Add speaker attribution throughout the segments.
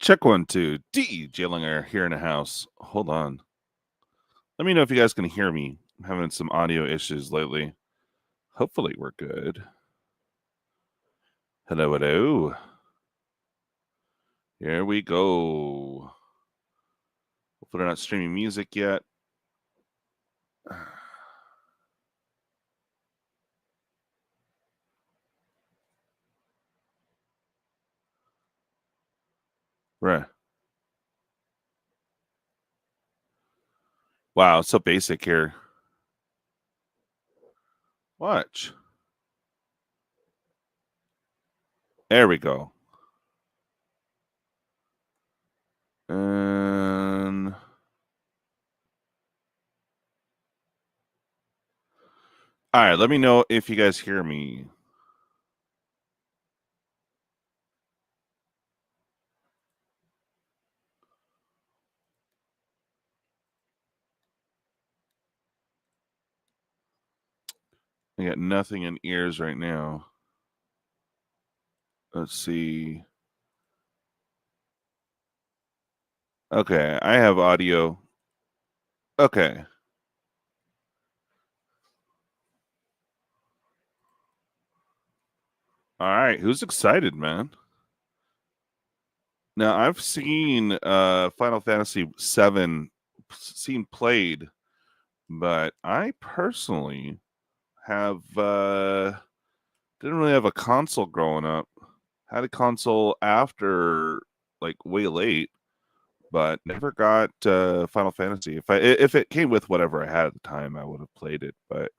Speaker 1: Check 1, 2. djlonghairorig here in the house. Hold on. Let me know if you guys can hear me. I'm having some audio issues lately. Hopefully we're good. Hello, hello. Here we go. Hopefully they're not streaming music yet. Right. Wow, it's so basic here. Watch. There we go. And all right, let me know if you guys hear me. I got nothing in ears right now. Let's see. Okay, I have audio. Okay. All right, who's excited, man? Now, I've seen Final Fantasy VII seen played, but I personally have didn't really have a console growing up. Had a console after like way late, but never got Final Fantasy. If it came with whatever I had at the time, I would have played it. But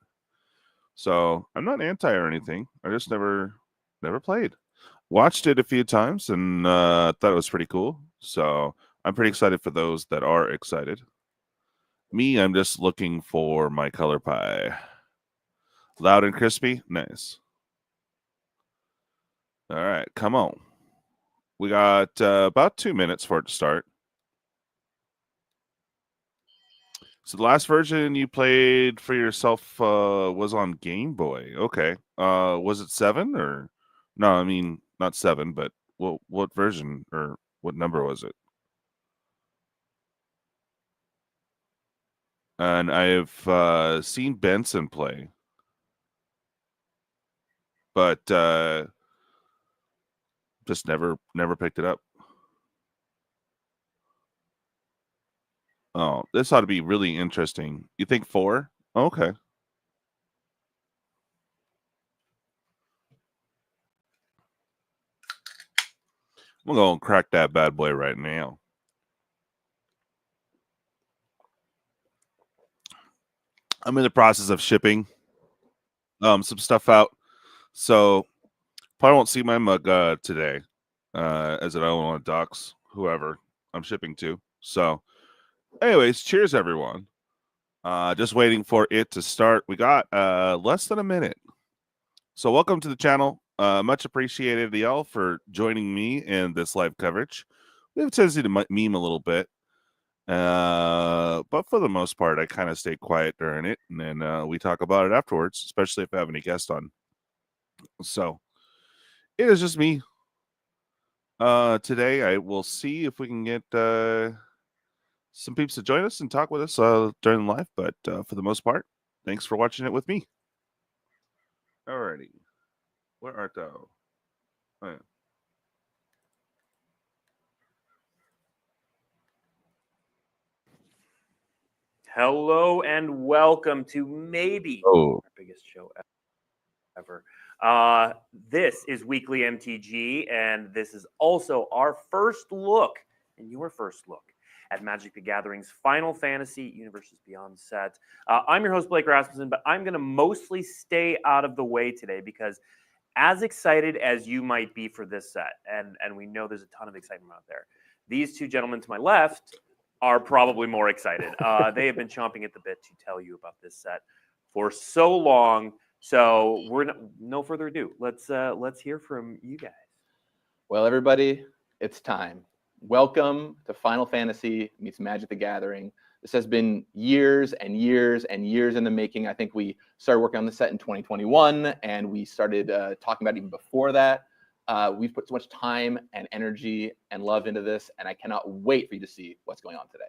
Speaker 1: so I'm not anti or anything. I just never played. Watched it a few times and thought it was pretty cool. So I'm pretty excited for those that are excited. Me, I'm just looking for my color pie. Loud and crispy? Nice. All right, come on. We got about 2 minutes for it to start. So the last version you played for yourself was on Game Boy. Okay. Was it 7 or no? I mean, not 7, but what version or what number was it? And I've seen Benson play, but just never picked it up. Oh, this ought to be really interesting. You think 4? Okay. I'm gonna go and crack that bad boy right now. I'm in the process of shipping some stuff out, so probably won't see my mug today, as I don't want to dox whoever I'm shipping to. So, anyways, cheers everyone. Just waiting for it to start. We got less than a minute. So welcome to the channel. Much appreciated y'all for joining me in this live coverage. We have a tendency to meme a little bit. But for the most part, I kind of stay quiet during it, and then we talk about it afterwards, especially if I have any guests on. So it is just me. Today I will see if we can get some peeps to join us and talk with us during the live, but for the most part, thanks for watching it with me. Alrighty. Where art thou? Oh, yeah.
Speaker 2: Hello and welcome to maybe our biggest show ever. This is WeeklyMTG, and this is also our first look, and your first look, at Magic the Gathering's Final Fantasy Universes Beyond set. I'm your host, Blake Rasmussen, but I'm going to mostly stay out of the way today because as excited as you might be for this set, and we know there's a ton of excitement out there, these two gentlemen to my left are probably more excited. They have been chomping at the bit to tell you about this set for so long. So we're no further ado. Let's hear from you guys.
Speaker 3: Well, everybody, it's time. Welcome to Final Fantasy meets Magic the Gathering. This has been years and years and years in the making. I think we started working on the set in 2021, and we started talking about it even before that. We've put so much time and energy and love into this, and I cannot wait for you to see what's going on today.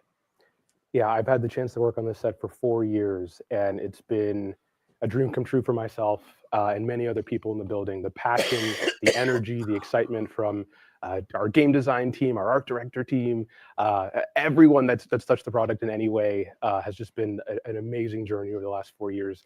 Speaker 4: Yeah, I've had the chance to work on this set for 4 years, and it's been a dream come true for myself and many other people in the building. The passion, the energy, the excitement from our game design team, our art director team, everyone that's touched the product in any way has just been an amazing journey over the last 4 years,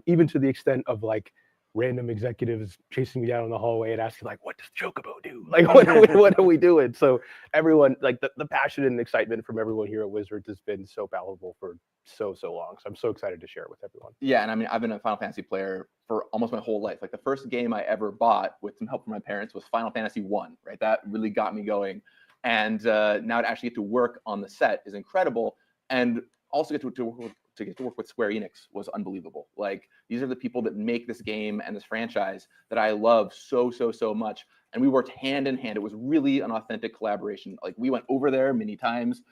Speaker 4: even to the extent of like random executives chasing me down in the hallway and asking like, what does Chocobo do? Like, what are we doing? So everyone, like the passion and excitement from everyone here at Wizards has been so palpable for so long. So I'm so excited to share it with everyone.
Speaker 3: Yeah, and I mean, I've been a Final Fantasy player for almost my whole life. Like the first game I ever bought with some help from my parents was Final Fantasy 1, right? That really got me going. And now to actually get to work on the set is incredible. And also get to work with Square Enix was unbelievable. Like these are the people that make this game and this franchise that I love so much. And we worked hand in hand. It was really an authentic collaboration. Like we went over there many times.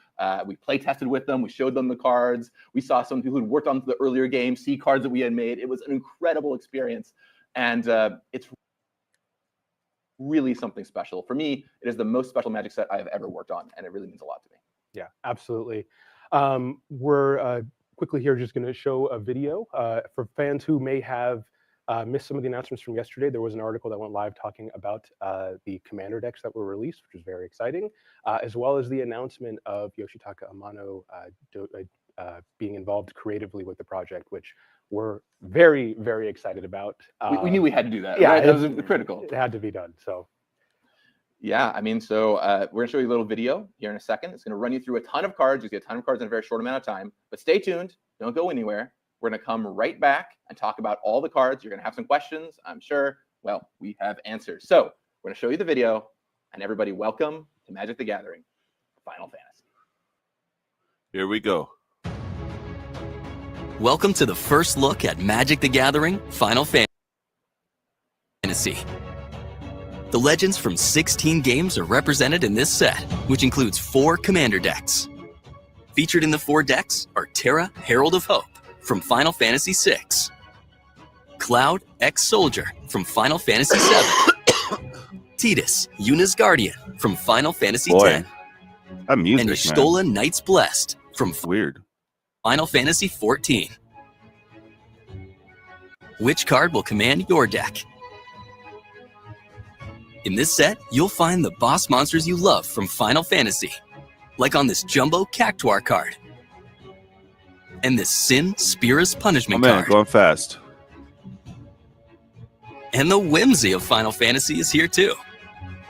Speaker 3: We play tested with them. We showed them the cards. We saw some people who'd worked on the earlier games, see cards that we had made. It was an incredible experience. And it's really something special. For me, it is the most special Magic set I have ever worked on. And it really means a lot to me.
Speaker 4: Yeah, absolutely. We're quickly here just going to show a video for fans who may have missed some of the announcements from yesterday. There was an article that went live talking about the Commander decks that were released, which was very exciting, as well as the announcement of Yoshitaka Amano being involved creatively with the project, which we're very excited about.
Speaker 3: We knew we had to do that.
Speaker 4: Yeah,
Speaker 3: right? That was critical.
Speaker 4: It had to be done. So.
Speaker 3: Yeah, I mean, so we're gonna show you a little video here in a second. It's gonna run you through a ton of cards. You get a ton of cards in a very short amount of time, but stay tuned, don't go anywhere. We're gonna come right back and talk about all the cards. You're gonna have some questions, I'm sure. Well, we have answers. So we're gonna show you the video, and everybody welcome to Magic the Gathering, Final Fantasy.
Speaker 1: Here we go.
Speaker 5: Welcome to the first look at Magic the Gathering, Final Fantasy. The legends from 16 games are represented in this set, which includes 4 Commander decks. Featured in the 4 decks are Terra, Herald of Hope from Final Fantasy VI, Cloud, Ex-Soldier from Final Fantasy VII, Tidus, Yuna's Guardian from Final Fantasy X,
Speaker 1: that music,
Speaker 5: and Y'shtola, Knights Blessed from
Speaker 1: weird.
Speaker 5: Final Fantasy XIV. Which card will command your deck? In this set, you'll find the boss monsters you love from Final Fantasy, like on this Jumbo Cactuar card, and this Sin Spira's Punishment card.
Speaker 1: Going fast.
Speaker 5: And the whimsy of Final Fantasy is here too.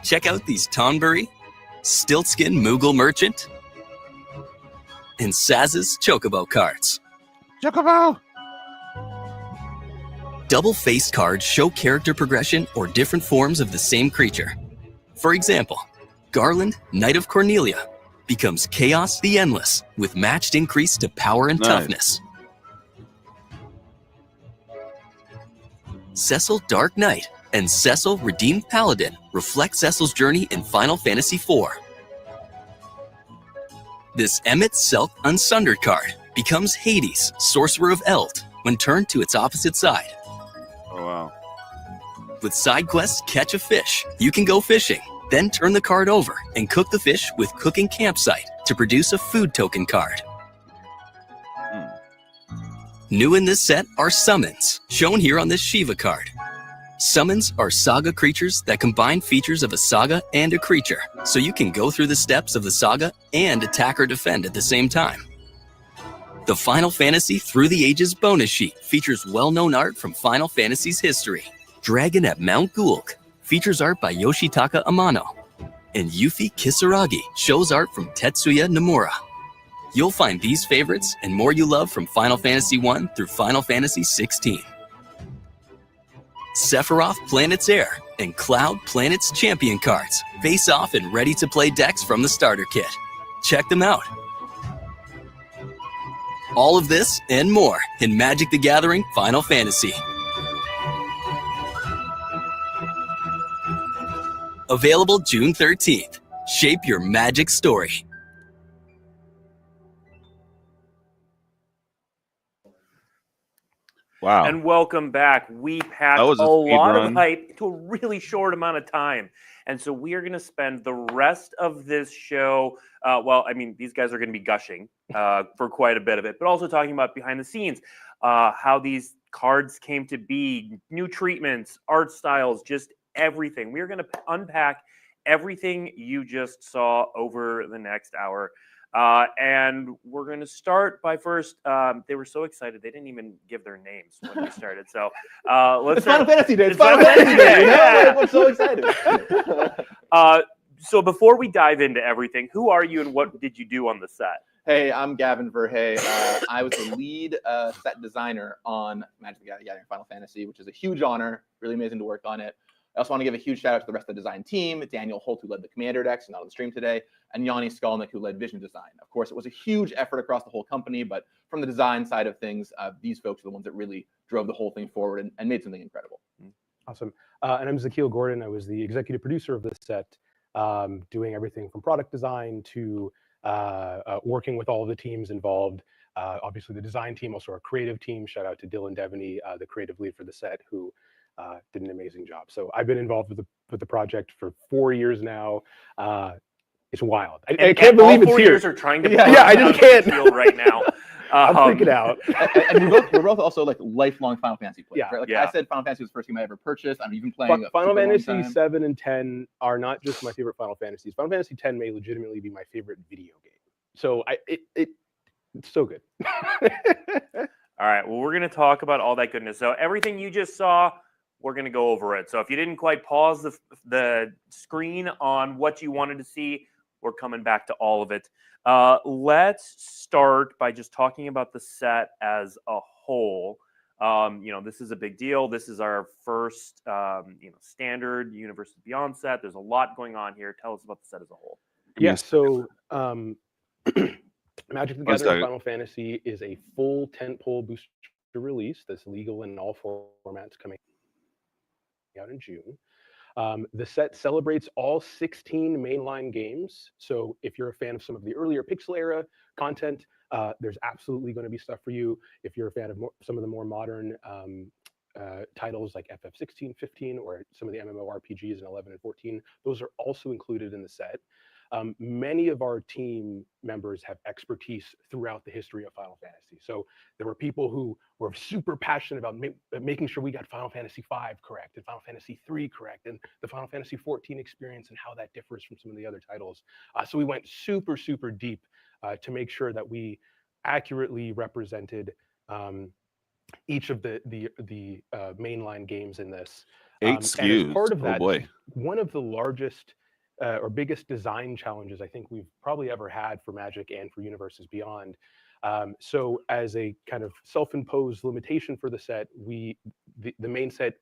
Speaker 5: Check out these Tonberry, Stiltskin Moogle Merchant, and Saz's Chocobo cards.
Speaker 1: Chocobo!
Speaker 5: Double-faced cards show character progression or different forms of the same creature. For example, Garland, Knight of Cornelia, becomes Chaos the Endless with matched increase to power and toughness. Cecil Dark Knight and Cecil Redeemed Paladin reflect Cecil's journey in Final Fantasy IV. This Emmett Selk Unsundered card becomes Hades, Sorcerer of Eld, when turned to its opposite side.
Speaker 1: Oh, wow.
Speaker 5: With side quests Catch a Fish, you can go fishing, then turn the card over and cook the fish with Cooking Campsite to produce a food token card. New in this set are Summons, shown here on this Shiva card. Summons are saga creatures that combine features of a saga and a creature, so you can go through the steps of the saga and attack or defend at the same time. The Final Fantasy Through the Ages bonus sheet features well-known art from Final Fantasy's history. Dragon at Mount Gulg features art by Yoshitaka Amano, and Yuffie Kisaragi shows art from Tetsuya Nomura. You'll find these favorites and more you love from Final Fantasy I through Final Fantasy XVI. Sephiroth Planet's Heir and Cloud Planet's Champion cards face off and ready to play decks from the starter kit. Check them out. All of this and more in Magic the Gathering Final Fantasy. Available June 13th. Shape your Magic story.
Speaker 1: Wow.
Speaker 2: And welcome back. We packed
Speaker 1: was
Speaker 2: a
Speaker 1: a speed
Speaker 2: lot of
Speaker 1: run.
Speaker 2: hype to a really short amount of time. And so we are going to spend the rest of this show, well, I mean, these guys are going to be gushing for quite a bit of it, but also talking about behind the scenes, how these cards came to be, new treatments, art styles, just everything. We are going to unpack everything you just saw over the next hour. And we're going to start by first, they were so excited, they didn't even give their names when we started. So let's
Speaker 3: It's
Speaker 2: start.
Speaker 3: Final Fantasy Day. It's
Speaker 2: It's
Speaker 3: Final
Speaker 2: Final
Speaker 3: Fantasy Day. You know?
Speaker 2: Yeah.
Speaker 3: Like, I'm so excited.
Speaker 2: So before we dive into everything, who are you and what did you do on the set?
Speaker 3: Hey, I'm Gavin Verhey. I was the lead set designer on Magic the Gathering Final Fantasy, which is a huge honor. Really amazing to work on it. I also want to give a huge shout out to the rest of the design team, Daniel Holt, who led the Commander decks, not on the stream today, and Yanni Skolnick, who led Vision Design. Of course, it was a huge effort across the whole company, but from the design side of things, these folks are the ones that really drove the whole thing forward and made something incredible.
Speaker 4: Awesome. And I'm Zakil Gordon. I was the executive producer of this set, doing everything from product design to working with all of the teams involved. Obviously, the design team, also our creative team. Shout out to Dylan Devaney, the creative lead for the set, who did an amazing job. So I've been involved with the project for 4 years now. It's wild. I can't believe it's
Speaker 2: 4
Speaker 4: here.
Speaker 2: years are trying to
Speaker 4: Yeah, I just can't.
Speaker 2: right now.
Speaker 4: I'm freaking out.
Speaker 3: And we're both also like lifelong Final Fantasy players.
Speaker 4: Yeah.
Speaker 3: Right? Like
Speaker 2: Yeah.
Speaker 3: I said, Final Fantasy was the first game I ever purchased. I'm even playing
Speaker 4: Final
Speaker 3: super long
Speaker 4: Fantasy
Speaker 3: time.
Speaker 4: 7 and 10 are not just my favorite Final Fantasies. Final Fantasy 10 may legitimately be my favorite video game. So it's so good.
Speaker 2: All right. Well, we're going to talk about all that goodness. So everything you just saw, we're going to go over it. So if you didn't quite pause the screen on what you wanted to see, we're coming back to all of it. Let's start by just talking about the set as a whole. This is a big deal. This is our first, standard Universes Beyond set. There's a lot going on here. Tell us about the set as a whole.
Speaker 4: Yeah, so Magic the Gathering Final Fantasy is a full tentpole booster release that's legal in all formats coming out in June. The set celebrates all 16 mainline games. So if you're a fan of some of the earlier Pixel era content, there's absolutely going to be stuff for you. If you're a fan of some of the more modern titles like FF16, 15, or some of the MMORPGs in 11 and 14, those are also included in the set. Many of our team members have expertise throughout the history of Final Fantasy. So there were people who were super passionate about making sure we got Final Fantasy V correct and Final Fantasy III correct and the Final Fantasy XIV experience and how that differs from some of the other titles. So we went super, super deep to make sure that we accurately represented each of the mainline games in this.
Speaker 1: 8 SKUs.
Speaker 4: And as part of that,
Speaker 1: oh boy.
Speaker 4: one of the largest or biggest design challenges I think we've probably ever had for Magic and for Universes Beyond. So as a kind of self-imposed limitation for the set, the main set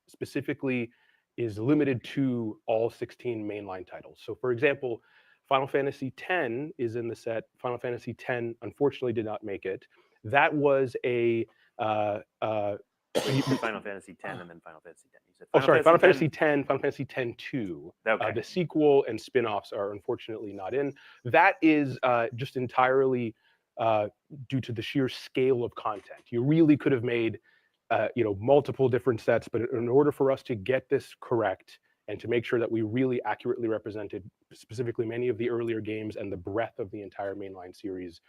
Speaker 4: specifically is limited to all 16 mainline titles. So for example, Final Fantasy X is in the set. Final Fantasy X unfortunately did not make it. That was a
Speaker 2: You said Final Fantasy X and then Final Fantasy X. You said
Speaker 4: Final Fantasy X, Final Fantasy X-2.
Speaker 2: Okay.
Speaker 4: The sequel and spin-offs are unfortunately not in. That is just entirely due to the sheer scale of content. You really could have made multiple different sets, but in order for us to get this correct and to make sure that we really accurately represented specifically many of the earlier games and the breadth of the entire mainline series,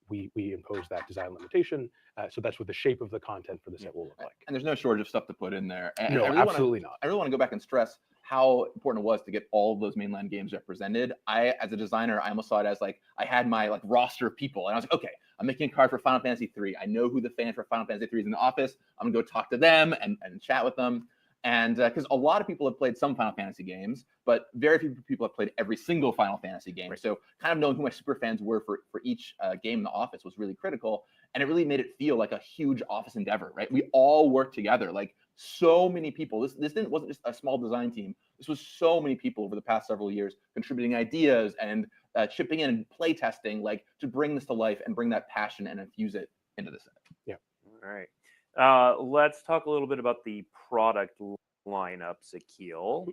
Speaker 4: we imposed that design limitation. So that's what the shape of the content for the set will look like.
Speaker 3: And there's no shortage of stuff to put in there. And
Speaker 4: No, absolutely
Speaker 3: not.
Speaker 4: not.
Speaker 3: I really want to go back and stress how important it was to get all of those mainline games represented. I, as a designer, I almost saw it as like I had my like roster of people, and I was like, okay, I'm making a card for Final Fantasy III. I know who the fans for Final Fantasy III is in the office. I'm gonna go talk to them and chat with them. And because a lot of people have played some Final Fantasy games, but very few people have played every single Final Fantasy game. Right. So kind of knowing who my super fans were for each game in the office was really critical. And it really made it feel like a huge office endeavor, right? We all worked together, like so many people. This wasn't just a small design team. This was so many people over the past several years contributing ideas and chipping in and play testing, like to bring this to life and bring that passion and infuse it into the set.
Speaker 4: Yeah.
Speaker 2: All right. Let's talk a little bit about the product lineup, Zakil.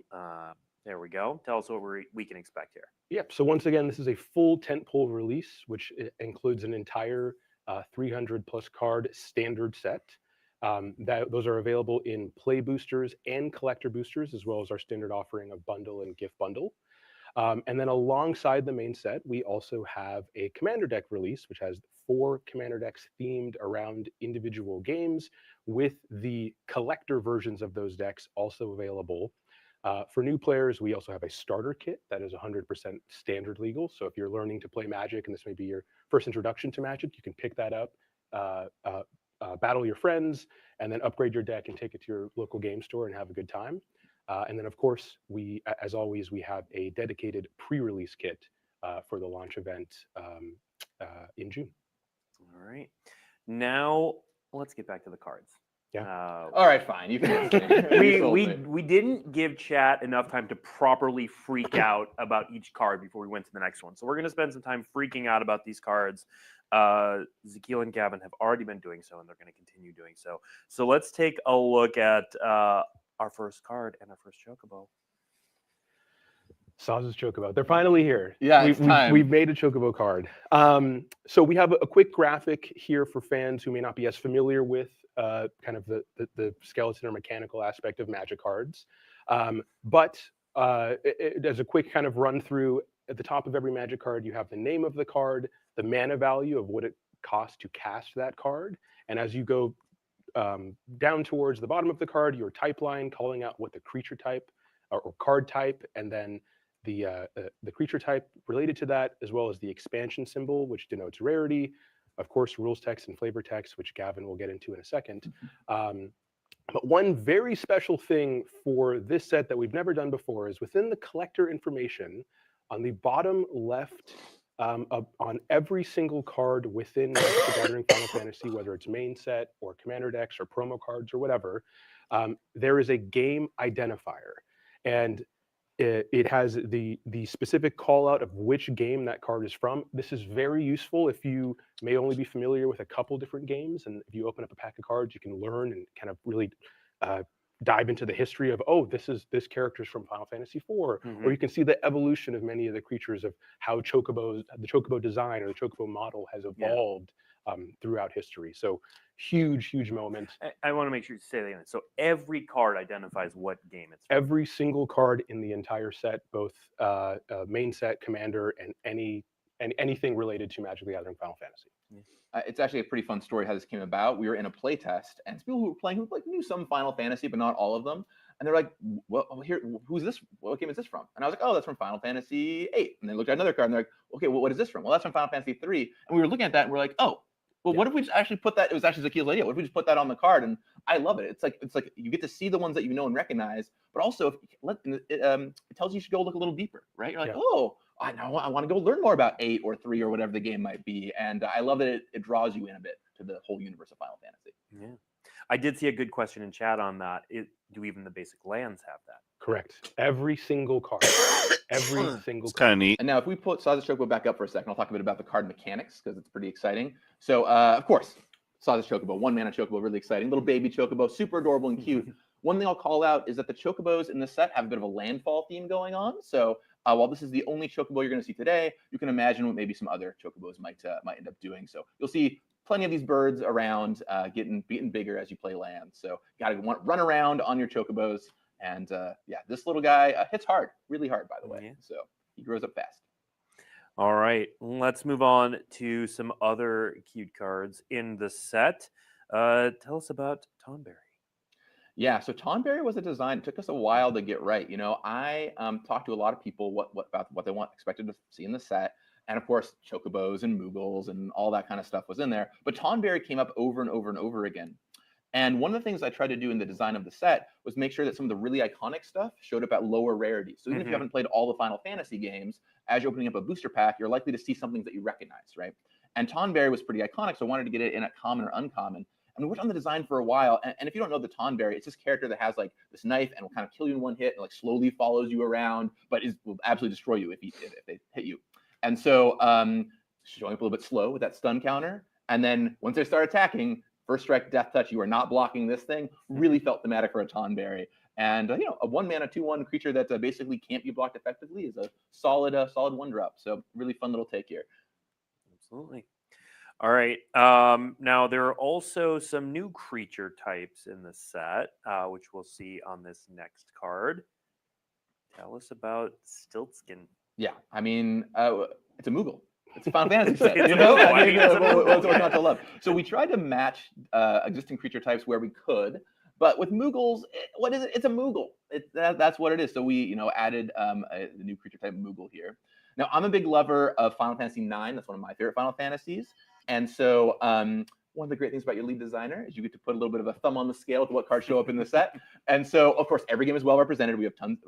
Speaker 2: There we go. Tell us what we can expect here.
Speaker 4: Yep. So once again, this is a full tentpole release, which includes an entire 300 plus card standard set. Those are available in play boosters and collector boosters, as well as our standard offering of bundle and gift bundle. And then alongside the main set, we also have a commander deck release, which has 4 commander decks themed around individual games, with the collector versions of those decks also available. For new players, we also have a starter kit that is 100% standard legal. So if you're learning to play Magic and this may be your first introduction to Magic, you can pick that up, battle your friends, and then upgrade your deck and take it to your local game store and have a good time. And then, of course, as always, we have a dedicated pre-release kit for the launch event in June.
Speaker 2: All right. Now, let's get back to the cards.
Speaker 4: Yeah.
Speaker 3: All right, fine. You can
Speaker 2: we didn't give chat enough time to properly freak out about each card before we went to the next one. So we're going to spend some time freaking out about these cards. Zekiel and Gavin have already been doing so, and they're going to continue doing so. So let's take a look at our first card and our first Chocobo.
Speaker 4: Saz's Chocobo. They're finally here.
Speaker 3: Yeah, it's time.
Speaker 4: We've made a Chocobo card. So we have a quick graphic here for fans who may not be as familiar with kind of the skeleton or mechanical aspect of Magic cards. But as a quick kind of run through, at the top of every Magic card, you have the name of the card, the mana value of what it costs to cast that card. And as you go down towards the bottom of the card, your type line calling out what the creature type or card type, and then the creature type related to that, as well as the expansion symbol, which denotes rarity, of course, rules text and flavor text, which Gavin will get into in a second. But one very special thing for this set that we've never done before is within the collector information on the bottom left on every single card within Magic the Gathering Final Fantasy, whether it's main set or commander decks or promo cards or whatever, there is a game identifier. And it has the specific call out of which game that card is from. This is very useful if you may only be familiar with a couple different games, and if you open up a pack of cards, you can learn and kind of really dive into the history of, oh, this character's from Final Fantasy IV, or you can see the evolution of many of the creatures of how the Chocobo design or the Chocobo model has evolved throughout history. So huge moment.
Speaker 2: I want to make sure you say that again. So every card identifies what game it's from.
Speaker 4: Every single card in the entire set, both main set, commander, and anything related to Magic the Gathering Final Fantasy.
Speaker 3: It's actually a pretty fun story how this came about. We were in a play test, and people who were playing who knew some Final Fantasy, but not all of them. And they're like, "Well, here, who's this? What game is this from?" And I was like, "Oh, that's from Final Fantasy VIII." And they looked at another card, and they're like, "Okay, well, what is this from?" "Well, that's from Final Fantasy III." And we were looking at that, and we're like, "Oh, well, what if we just actually put that?" It was actually Zekiel's idea. What if we just put that on the card? And I love it. It's like you get to see the ones that you know and recognize, but also it tells you should go look a little deeper, right? You're like, "Oh, I want to go learn more about 8 or 3 or whatever the game might be." And I love that it draws you in a bit to the whole universe of Final Fantasy.
Speaker 2: Yeah. I did see a good question in chat on that. Do even the basic lands have that?
Speaker 4: Correct. Every single card. Every single
Speaker 1: It's kind of neat.
Speaker 3: And now if we put Saz's Chocobo back up for a second, I'll talk a bit about the card mechanics because it's pretty exciting. So, of course, Saz's Chocobo, 1-mana Chocobo, really exciting. Little baby Chocobo, super adorable and cute. One thing I'll call out is that the Chocobos in the set have a bit of a landfall theme going on. So while this is the only Chocobo you're going to see today, you can imagine what maybe some other Chocobos might end up doing. So you'll see plenty of these birds around, getting bigger as you play land. So you got to run around on your Chocobos. And yeah, this little guy hits hard, really hard, by the way.
Speaker 2: Yeah.
Speaker 3: So he grows up fast.
Speaker 2: All right, let's move on to some other cute cards in the set. Tell us about Tonberry.
Speaker 3: Yeah, so Tonberry was a design. It took us a while to get right. You know, I talked to a lot of people about what they expected to see in the set. And of course, Chocobos and Moogles and all that kind of stuff was in there. But Tonberry came up over and over and over again. And one of the things I tried to do in the design of the set was make sure that some of the really iconic stuff showed up at lower rarity. So even if you haven't played all the Final Fantasy games, as you're opening up a booster pack, you're likely to see some things that you recognize, right? And Tonberry was pretty iconic, so I wanted to get it in at common or uncommon. And we worked on the design for a while. And if you don't know the Tonberry, it's this character that has like this knife and will kind of kill you in one hit and like slowly follows you around, but will absolutely destroy you if they hit you. And so showing up a little bit slow with that stun counter. And then once they start attacking, first strike, death touch, you are not blocking this thing. Really felt thematic for a Tonberry. And you know, a 1-mana 2/1 creature that basically can't be blocked effectively is a solid 1-drop. So really fun little take here.
Speaker 2: Absolutely. All right. Now there are also some new creature types in the set, which we'll see on this next card. Tell us about Stiltskin.
Speaker 3: Yeah, I mean, it's a Moogle. It's a Final Fantasy set.
Speaker 2: It's
Speaker 3: You
Speaker 2: a
Speaker 3: know,
Speaker 2: Moogle.
Speaker 3: I mean,
Speaker 2: it's a Moogle,
Speaker 3: what's
Speaker 2: yeah.
Speaker 3: not to love? So we tried to match existing creature types where we could, but with Moogles, what is it? It's a Moogle. That's what it is. So we, added the new creature type Moogle here. Now, I'm a big lover of Final Fantasy IX. That's one of my favorite Final Fantasies. And so one of the great things about your lead designer is you get to put a little bit of a thumb on the scale to what cards show up in the set. And so, of course, every game is well represented. We have tons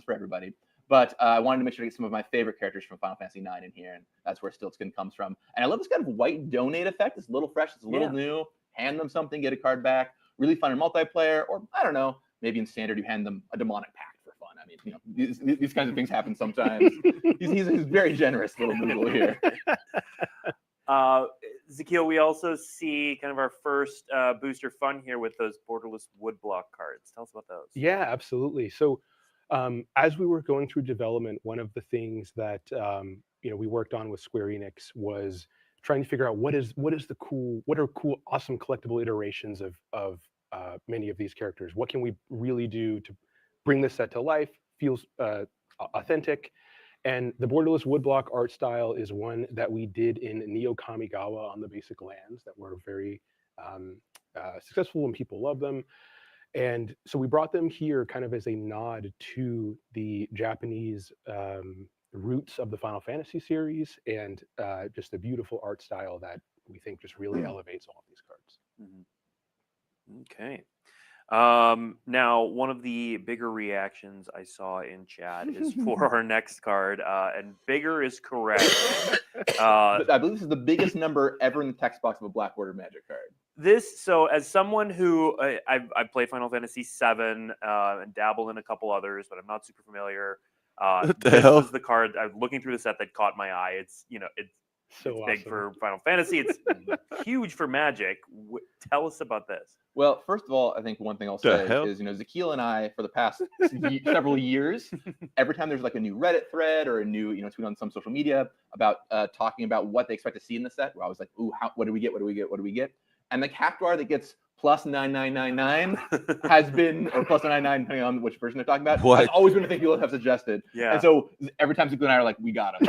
Speaker 3: for everybody. But I wanted to make sure to get some of my favorite characters from Final Fantasy IX in here, and that's where Stiltskin comes from. And I love this kind of white donate effect. It's a little fresh. It's a little new. Hand them something, get a card back. Really fun in multiplayer, or I don't know, maybe in standard you hand them a demonic pact for fun. I mean, these kinds of things happen sometimes. he's a very generous little Moogle here.
Speaker 2: Zakil, we also see kind of our first booster fun here with those borderless woodblock cards. Tell us about those.
Speaker 4: Yeah, absolutely. So as we were going through development, one of the things that we worked on with Square Enix was trying to figure out what are cool, awesome collectible iterations of many of these characters. What can we really do to bring this set to life, feels authentic? And the borderless woodblock art style is one that we did in Neo Kamigawa on the basic lands that were very successful and people love them. And so we brought them here kind of as a nod to the Japanese roots of the Final Fantasy series, and just a beautiful art style that we think just really elevates all of these cards.
Speaker 2: Mm-hmm. Okay. Now, one of the bigger reactions I saw in chat is for our next card, and bigger is correct.
Speaker 3: I believe this is the biggest number ever in the text box of a Black Border Magic card.
Speaker 2: So as someone who I've played Final Fantasy VII and dabbled in a couple others, but I'm not super familiar. This was the card I'm looking through the set that caught my eye. It's
Speaker 4: So
Speaker 2: it's big for Final Fantasy. It's huge for Magic. Tell us about this.
Speaker 3: Well, first of all, I think one thing I'll say is, Zakil and I, for the past several years, every time there's like a new Reddit thread or a new, tweet on some social media about talking about what they expect to see in the set, we're always like, ooh, what do we get? What do we get? What do we get? And the Cactuar that gets plus 9999 has been, or plus 99, depending on which version they're talking about, has always been a thing people have suggested.
Speaker 2: Yeah.
Speaker 3: And so every time Zakil and I are like, we got him.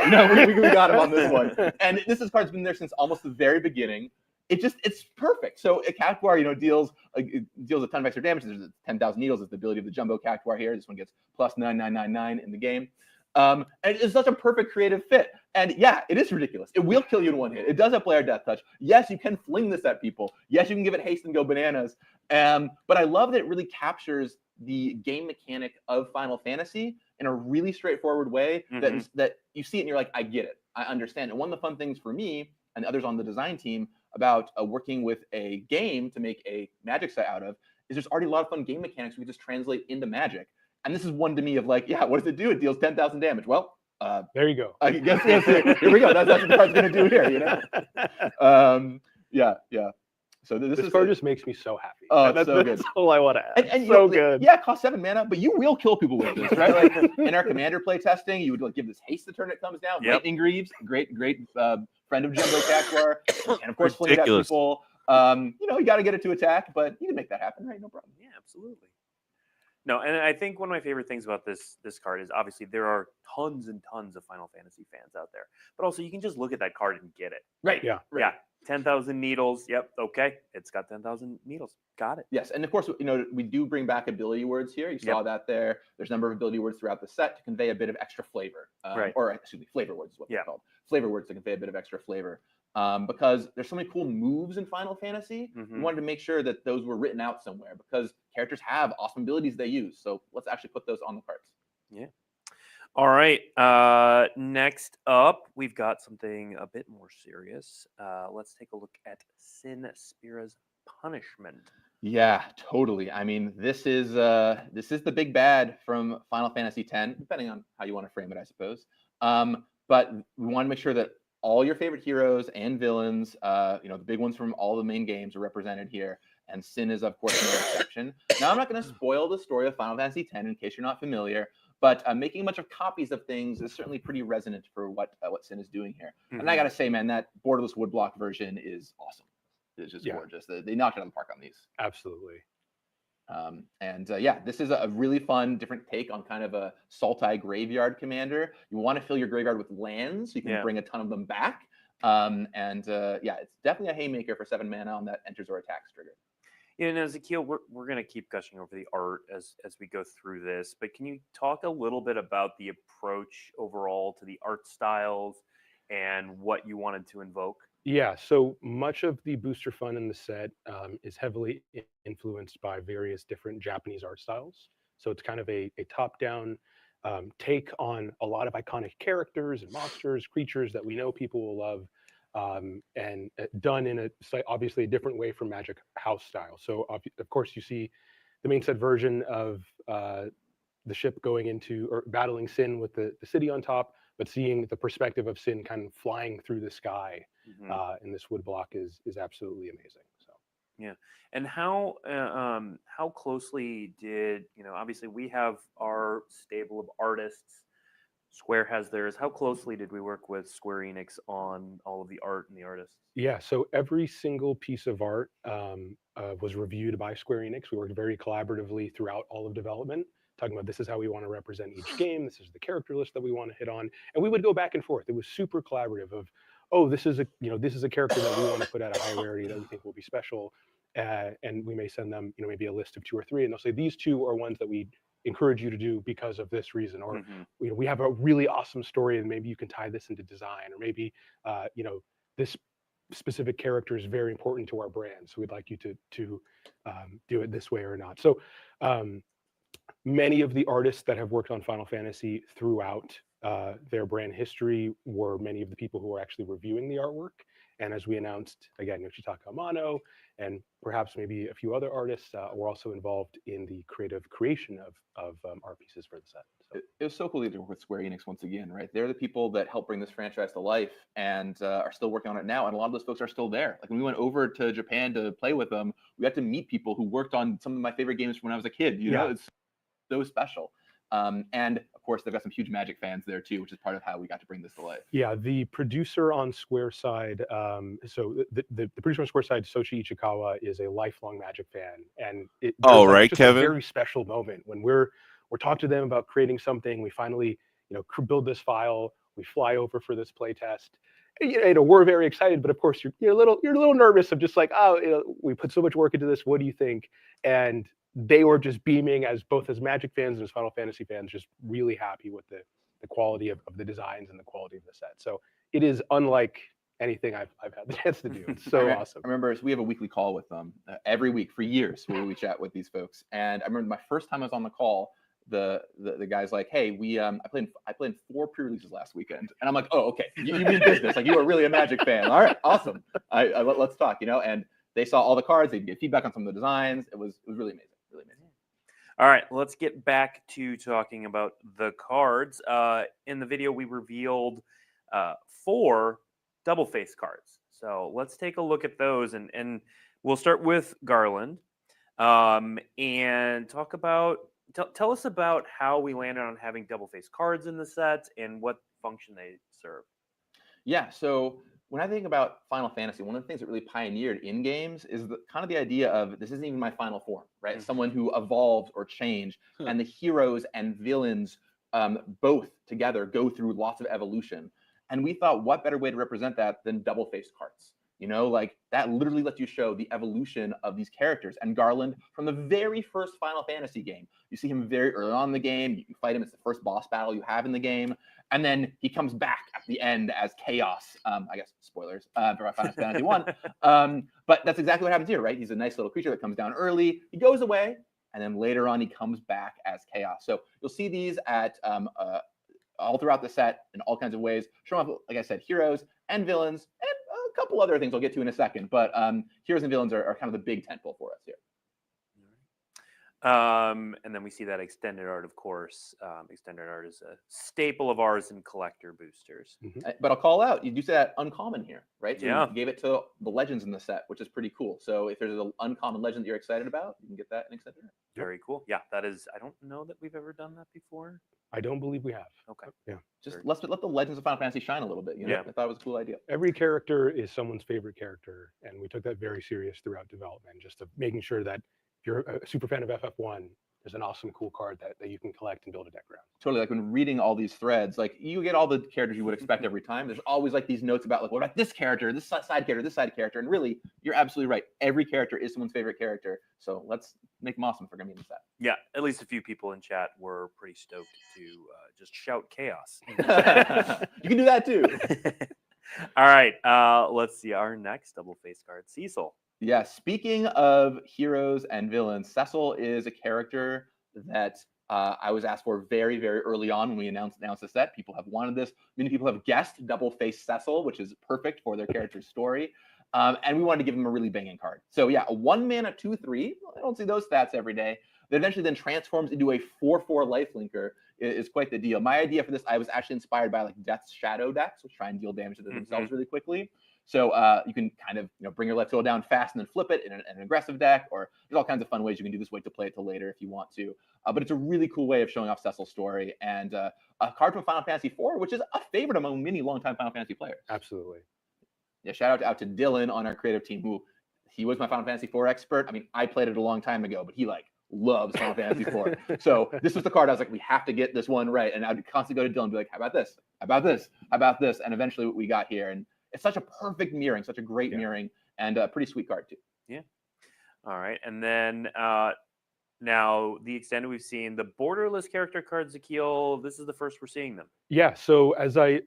Speaker 3: We got him on this one. And this card's been there since almost the very beginning. It's perfect. So a Cactuar, deals a ton of extra damage. There's 10,000 needles is the ability of the Jumbo Cactuar here. This one gets plus 9999 in the game. And it's such a perfect creative fit. And yeah, it is ridiculous. It will kill you in one hit. It does have player death touch. Yes, you can fling this at people. Yes, you can give it haste and go bananas. But I love that it really captures the game mechanic of Final Fantasy in a really straightforward way that you see it and you're like, I get it. I understand. And one of the fun things for me and others on the design team about working with a game to make a Magic set out of is there's already a lot of fun game mechanics we can just translate into Magic. And this is one to me of like, yeah, what does it do? It deals 10,000 damage. Well,
Speaker 4: there you go.
Speaker 3: I guess here we go. That's what the card's going to do here, Yeah. So this
Speaker 4: card just makes me so happy.
Speaker 3: Oh, that's so good.
Speaker 4: That's all I want to add.
Speaker 3: And
Speaker 4: so good.
Speaker 3: Yeah, it costs 7 mana, but you will kill people with this, right? Like in our commander play testing, you would give this haste the turn it comes down.
Speaker 2: Yep.
Speaker 3: Lightning Greaves, great friend of Jumbo Cactuar, and of course fling it at people. You got to get it to attack, but you can make that happen, right? No problem.
Speaker 2: Yeah, absolutely. No, and I think one of my favorite things about this card is obviously there are tons and tons of Final Fantasy fans out there, but also you can just look at that card and get it.
Speaker 3: Right.
Speaker 4: Yeah.
Speaker 2: Yeah. 10,000 needles. Yep. Okay. It's got 10,000 needles. Got it.
Speaker 3: Yes. And of course, we do bring back ability words here. You saw that there. There's a number of ability words throughout the set to convey a bit of extra flavor.
Speaker 2: Right.
Speaker 3: Or excuse me, flavor words is what they're called. Flavor words to convey a bit of extra flavor. Because there's so many cool moves in Final Fantasy. We wanted to make sure that those were written out somewhere because characters have awesome abilities they use. So let's actually put those on the cards.
Speaker 2: Yeah. All right. Next up, we've got something a bit more serious. Let's take a look at Sin Spira's Punishment.
Speaker 3: Yeah, totally. I mean, this is the big bad from Final Fantasy X, depending on how you want to frame it, I suppose. But we want to make sure that all your favorite heroes and villains, the big ones from all the main games are represented here. And Sin is, of course, no exception. Now, I'm not going to spoil the story of Final Fantasy X in case you're not familiar, but making a bunch of copies of things is certainly pretty resonant for what Sin is doing here. And I gotta say, man, that borderless woodblock version is awesome. It's just gorgeous. They knocked it out of the park on these.
Speaker 4: Absolutely.
Speaker 3: Yeah, this is a really fun, different take on kind of a Sultai graveyard commander. You want to fill your graveyard with lands so you can bring a ton of them back. Yeah, it's definitely a haymaker for 7 mana on that enters or attacks trigger.
Speaker 2: Yeah, and Ezekiel, we're going to keep gushing over the art as we go through this, but can you talk a little bit about the approach overall to the art styles and what you wanted to invoke?
Speaker 4: Yeah, so much of the booster fun in the set is heavily influenced by various different Japanese art styles. So it's kind of a top-down take on a lot of iconic characters and monsters, creatures that we know people will love, and done in obviously a different way from Magic House style. So of course you see the main set version of the ship going into or battling Sin with the city on top, but seeing the perspective of Sin kind of flying through the sky in this wood block is absolutely amazing. So
Speaker 2: yeah, and how closely did obviously we have our stable of artists. Square has theirs. How closely did we work with Square Enix on all of the art and the artists?
Speaker 4: Yeah, so every single piece of art was reviewed by Square Enix. We worked very collaboratively throughout all of development, talking about this is how we want to represent each game. This is the character list that we want to hit on, and we would go back and forth. It was super collaborative. Of this is a character that we want to put at a high rarity that we think will be special, and we may send them maybe a list of 2 or 3, and they'll say these 2 are ones that we encourage you to do because of this reason, or we have a really awesome story and maybe you can tie this into design, or maybe this specific character is very important to our brand, so we'd like you to do it this way or not. So many of the artists that have worked on Final Fantasy throughout their brand history were many of the people who were actually reviewing the artwork. And as we announced, again, Yoshitaka Amano and perhaps maybe a few other artists were also involved in the creative creation of art pieces for the set. So.
Speaker 3: It was so cool to work with Square Enix once again, right? They're the people that helped bring this franchise to life and are still working on it now. And a lot of those folks are still there. Like when we went over to Japan to play with them, we got to meet people who worked on some of my favorite games from when I was a kid. You know, it's so special. And of course, they've got some huge Magic fans there too, which is part of how we got to bring this to life.
Speaker 4: Yeah, the producer on Square side, so the producer on Square side, Sochi Ichikawa, is a lifelong Magic fan, and just
Speaker 1: Kevin,
Speaker 4: a very special moment when we're talking to them about creating something. We finally, build this file. We fly over for this play test. We're very excited, but of course you're a little nervous of just like, we put so much work into this. What do you think? And they were just beaming as Magic fans and as Final Fantasy fans, just really happy with the quality of the designs and the quality of the set. So it is unlike anything I've had the chance to do. It's so awesome.
Speaker 3: I remember we have a weekly call with them every week for years where we chat with these folks. And I remember my first time I was on the call, the guy's like, hey, I played 4 pre-releases last weekend. And I'm like, oh, okay, you mean business. Like you are really a Magic fan. All right, awesome. Let's talk, and they saw all the cards, they could get feedback on some of the designs. It was really amazing. Really amazing.
Speaker 2: All right, let's get back to talking about the cards. In the video, we revealed 4 double face cards. So let's take a look at those, and we'll start with Garland, and talk about tell us about how we landed on having double face cards in the set and what function they serve.
Speaker 3: Yeah, so when I think about Final Fantasy, one of the things that really pioneered in games is kind of the idea of this isn't even my final form, right? Someone who evolved or changed, and the heroes and villains both together go through lots of evolution. And we thought, what better way to represent that than double-faced cards? Like that literally lets you show the evolution of these characters. And Garland, from the very first Final Fantasy game, you see him very early on in the game. You fight him. It's the first boss battle you have in the game. And then he comes back at the end as Chaos. I guess spoilers for Final Fantasy 1. But that's exactly what happens here, right? He's a nice little creature that comes down early. He goes away. And then later on, he comes back as Chaos. So you'll see these at all throughout the set in all kinds of ways. Show off, like I said, heroes and villains and a couple other things I'll get to in a second. But heroes and villains are kind of the big tentpole for us here.
Speaker 2: And then we see that extended art, of course. Extended art is a staple of ours in collector boosters.
Speaker 3: But I'll call out, you do say that uncommon here, right? So
Speaker 2: Yeah.
Speaker 3: you gave it to the legends in the set, which is pretty cool. So if there's an uncommon legend that you're excited about, you can get that in extended art.
Speaker 2: Very cool. Yeah, that is. I don't know that we've ever done that before.
Speaker 4: I don't believe we have.
Speaker 2: Okay.
Speaker 4: Yeah.
Speaker 3: Just let the legends of Final Fantasy shine a little bit. You know?
Speaker 2: Yeah.
Speaker 3: I thought it was a cool idea.
Speaker 4: Every character is someone's favorite character, and we took that very serious throughout development, just of making sure that if you're a super fan of FF1, there's an awesome, cool card that you can collect and build a deck around.
Speaker 3: Totally, like when reading all these threads, like you get all the characters you would expect every time. There's always like these notes about like, what about this character, this side character, this side character, and really, you're absolutely right. Every character is someone's favorite character, so let's make them awesome for gonna be in the set.
Speaker 2: Yeah, at least a few people in chat were pretty stoked to just shout chaos.
Speaker 3: You can do that too.
Speaker 2: All right, let's see our next double face card, Cecil.
Speaker 3: Yeah, speaking of heroes and villains, Cecil is a character that I was asked for very, very early on when we announced the set. People have wanted this. Many people have guessed double face Cecil, which is perfect for their character's story. And we wanted to give him a really banging card. So yeah, a 1-mana 2/3. I don't see those stats every day. That eventually then transforms into a 4/4 lifelinker is quite the deal. My idea for this, I was actually inspired by like Death's Shadow decks, which try and deal damage to themselves really quickly. So you can kind of bring your life total down fast and then flip it in an aggressive deck, or there's all kinds of fun ways you can do this. Wait to play it till later if you want to. But it's a really cool way of showing off Cecil's story, and a card from Final Fantasy IV, which is a favorite among many longtime Final Fantasy players.
Speaker 4: Absolutely.
Speaker 3: Yeah, shout out to Dylan on our creative team, who he was my Final Fantasy IV expert. I mean, I played it a long time ago, but he like loves Final Fantasy IV. So this was the card I was like, we have to get this one right. And I'd constantly go to Dylan and be like, how about this? How about this? How about this? And eventually we got here. And it's such a perfect mirroring, such a great mirroring, and a pretty sweet card too.
Speaker 2: Yeah. All right. And then now the extended we've seen, the borderless character cards, Zakil, this is the first we're seeing them.
Speaker 4: Yeah, so as I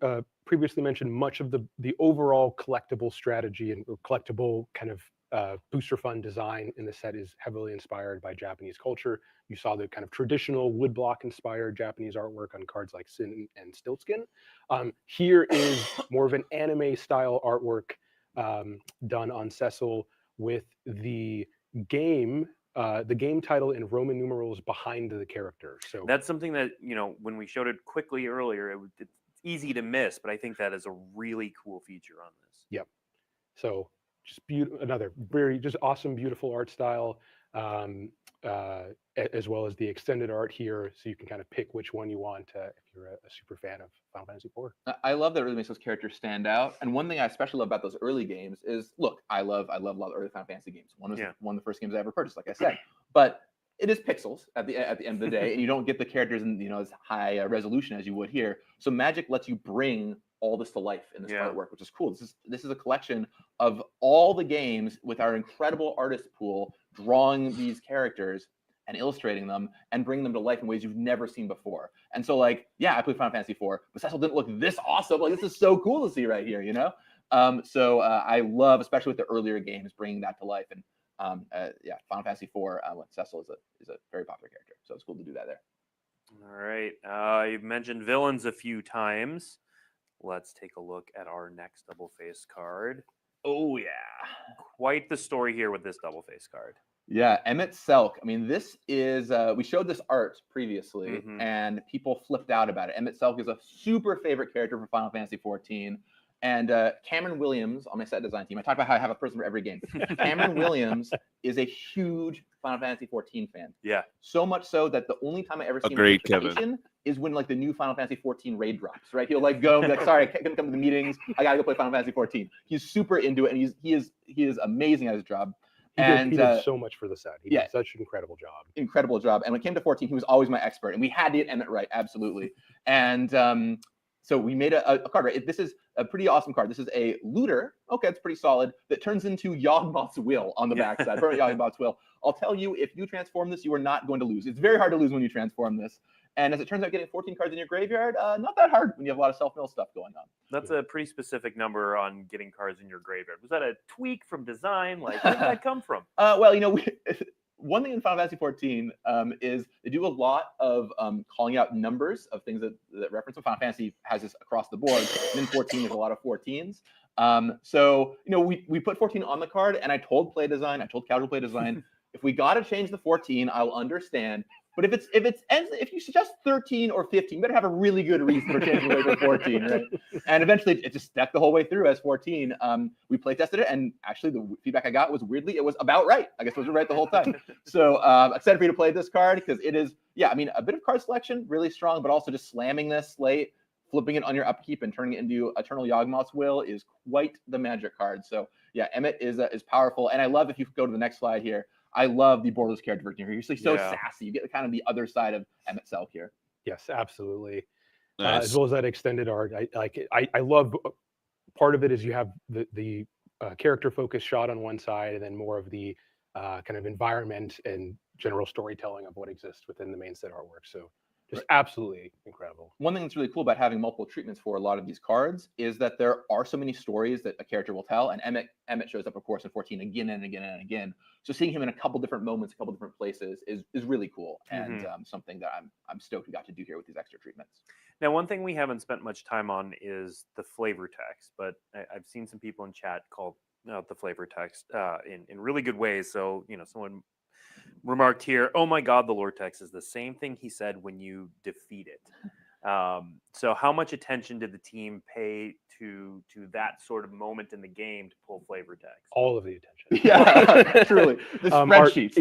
Speaker 4: previously mentioned, much of the overall collectible strategy and collectible kind of booster fund design in the set is heavily inspired by Japanese culture. You saw the kind of traditional woodblock inspired Japanese artwork on cards like Sin and Stiltskin. Here is more of an anime style artwork done on Cecil with the game title in Roman numerals behind the character. So
Speaker 2: that's something that, when we showed it quickly earlier, it's easy to miss, but I think that is a really cool feature on this.
Speaker 4: Yep. So just another very just awesome, beautiful art style, as well as the extended art here, so you can kind of pick which one you want if you're a super fan of Final Fantasy IV.
Speaker 3: I love that it really makes those characters stand out. And one thing I especially love about those early games is, look, I love a lot of early Final Fantasy games. One of the first games I ever purchased, like I said. But it is pixels at the end of the day, and you don't get the characters in as high resolution as you would here. So Magic lets you bring all this to life in this artwork, which is cool. This is a collection of all the games with our incredible artist pool drawing these characters and illustrating them and bringing them to life in ways you've never seen before. And so, like, yeah, I played Final Fantasy IV, but Cecil didn't look this awesome. Like, this is so cool to see right here, So I love, especially with the earlier games, bringing that to life. And Final Fantasy IV, with Cecil is a very popular character, so it's cool to do that there.
Speaker 2: All right, you've mentioned villains a few times. Let's take a look at our next double face card.
Speaker 3: Oh, yeah.
Speaker 2: Quite the story here with this double face card.
Speaker 3: Yeah, Emmett Selk. I mean, this is, we showed this art previously, and people flipped out about it. Emmett Selk is a super favorite character for Final Fantasy XIV. And Cameron Williams on my set design team, I talk about how I have a person for every game. Cameron Williams is a huge Final Fantasy XIV fan.
Speaker 2: Yeah.
Speaker 3: So much so that the only time I ever see
Speaker 1: Agreed,
Speaker 3: him Kevin, is when like the new Final Fantasy XIV raid drops, right? He'll like go and be like, sorry, I couldn't come to the meetings. I gotta go play Final Fantasy XIV. He's super into it, and he is amazing at his job.
Speaker 4: He did so much for the set. He did such an incredible job.
Speaker 3: Incredible job. And when it came to 14, he was always my expert, and we had to get Emmett right, absolutely. And so we made a card, right? This is a pretty awesome card. This is a looter. Okay, it's pretty solid. That turns into Yawgmoth's Will on the backside. Yawgmoth's Will. I'll tell you, if you transform this, you are not going to lose. It's very hard to lose when you transform this. And as it turns out, getting 14 cards in your graveyard, not that hard when you have a lot of self-mill stuff going on.
Speaker 2: That's a pretty specific number on getting cards in your graveyard. Was that a tweak from design? Like, where did that come from?
Speaker 3: One thing in Final Fantasy XIV is they do a lot of calling out numbers of things that reference them. Final Fantasy has this across the board. And in 14 is a lot of 14s. We put 14 on the card, and I told casual play design, If we got to change the 14, I'll understand. But if you suggest 13 or 15, you better have a really good reason for changing away from 14, right? And eventually it just stuck the whole way through as 14. We play tested it, and actually the feedback I got was weirdly, it was about right. I guess it was right the whole time. So excited for you to play this card because it is, yeah, I mean, a bit of card selection, really strong, but also just slamming this slate, flipping it on your upkeep and turning it into Eternal Yawgmoth's Will is quite the magic card. So yeah, Emmett is powerful. And I love, if you go to the next slide here, I love the borderless character version here. You're so sassy. You get kind of the other side of Emmett Selk here.
Speaker 4: Yes, absolutely.
Speaker 1: Nice.
Speaker 4: As well as that extended art. I love, part of it is you have the character focus shot on one side, and then more of the kind of environment and general storytelling of what exists within the main set artwork. So just absolutely incredible.
Speaker 3: One thing that's really cool about having multiple treatments for a lot of these cards is that there are so many stories that a character will tell, and Emmett shows up, of course, in 14 again and again and again. So seeing him in a couple different moments, a couple different places is really cool, and something that I'm stoked we got to do here with these extra treatments.
Speaker 2: Now, one thing we haven't spent much time on is the flavor text, but I've seen some people in chat call out the flavor text in really good ways. So, someone remarked here, "Oh my God, the lore text is the same thing he said when you defeat it." So how much attention did the team pay to that sort of moment in the game to pull flavor text?
Speaker 4: All of the attention.
Speaker 3: Yeah, truly. The spreadsheets.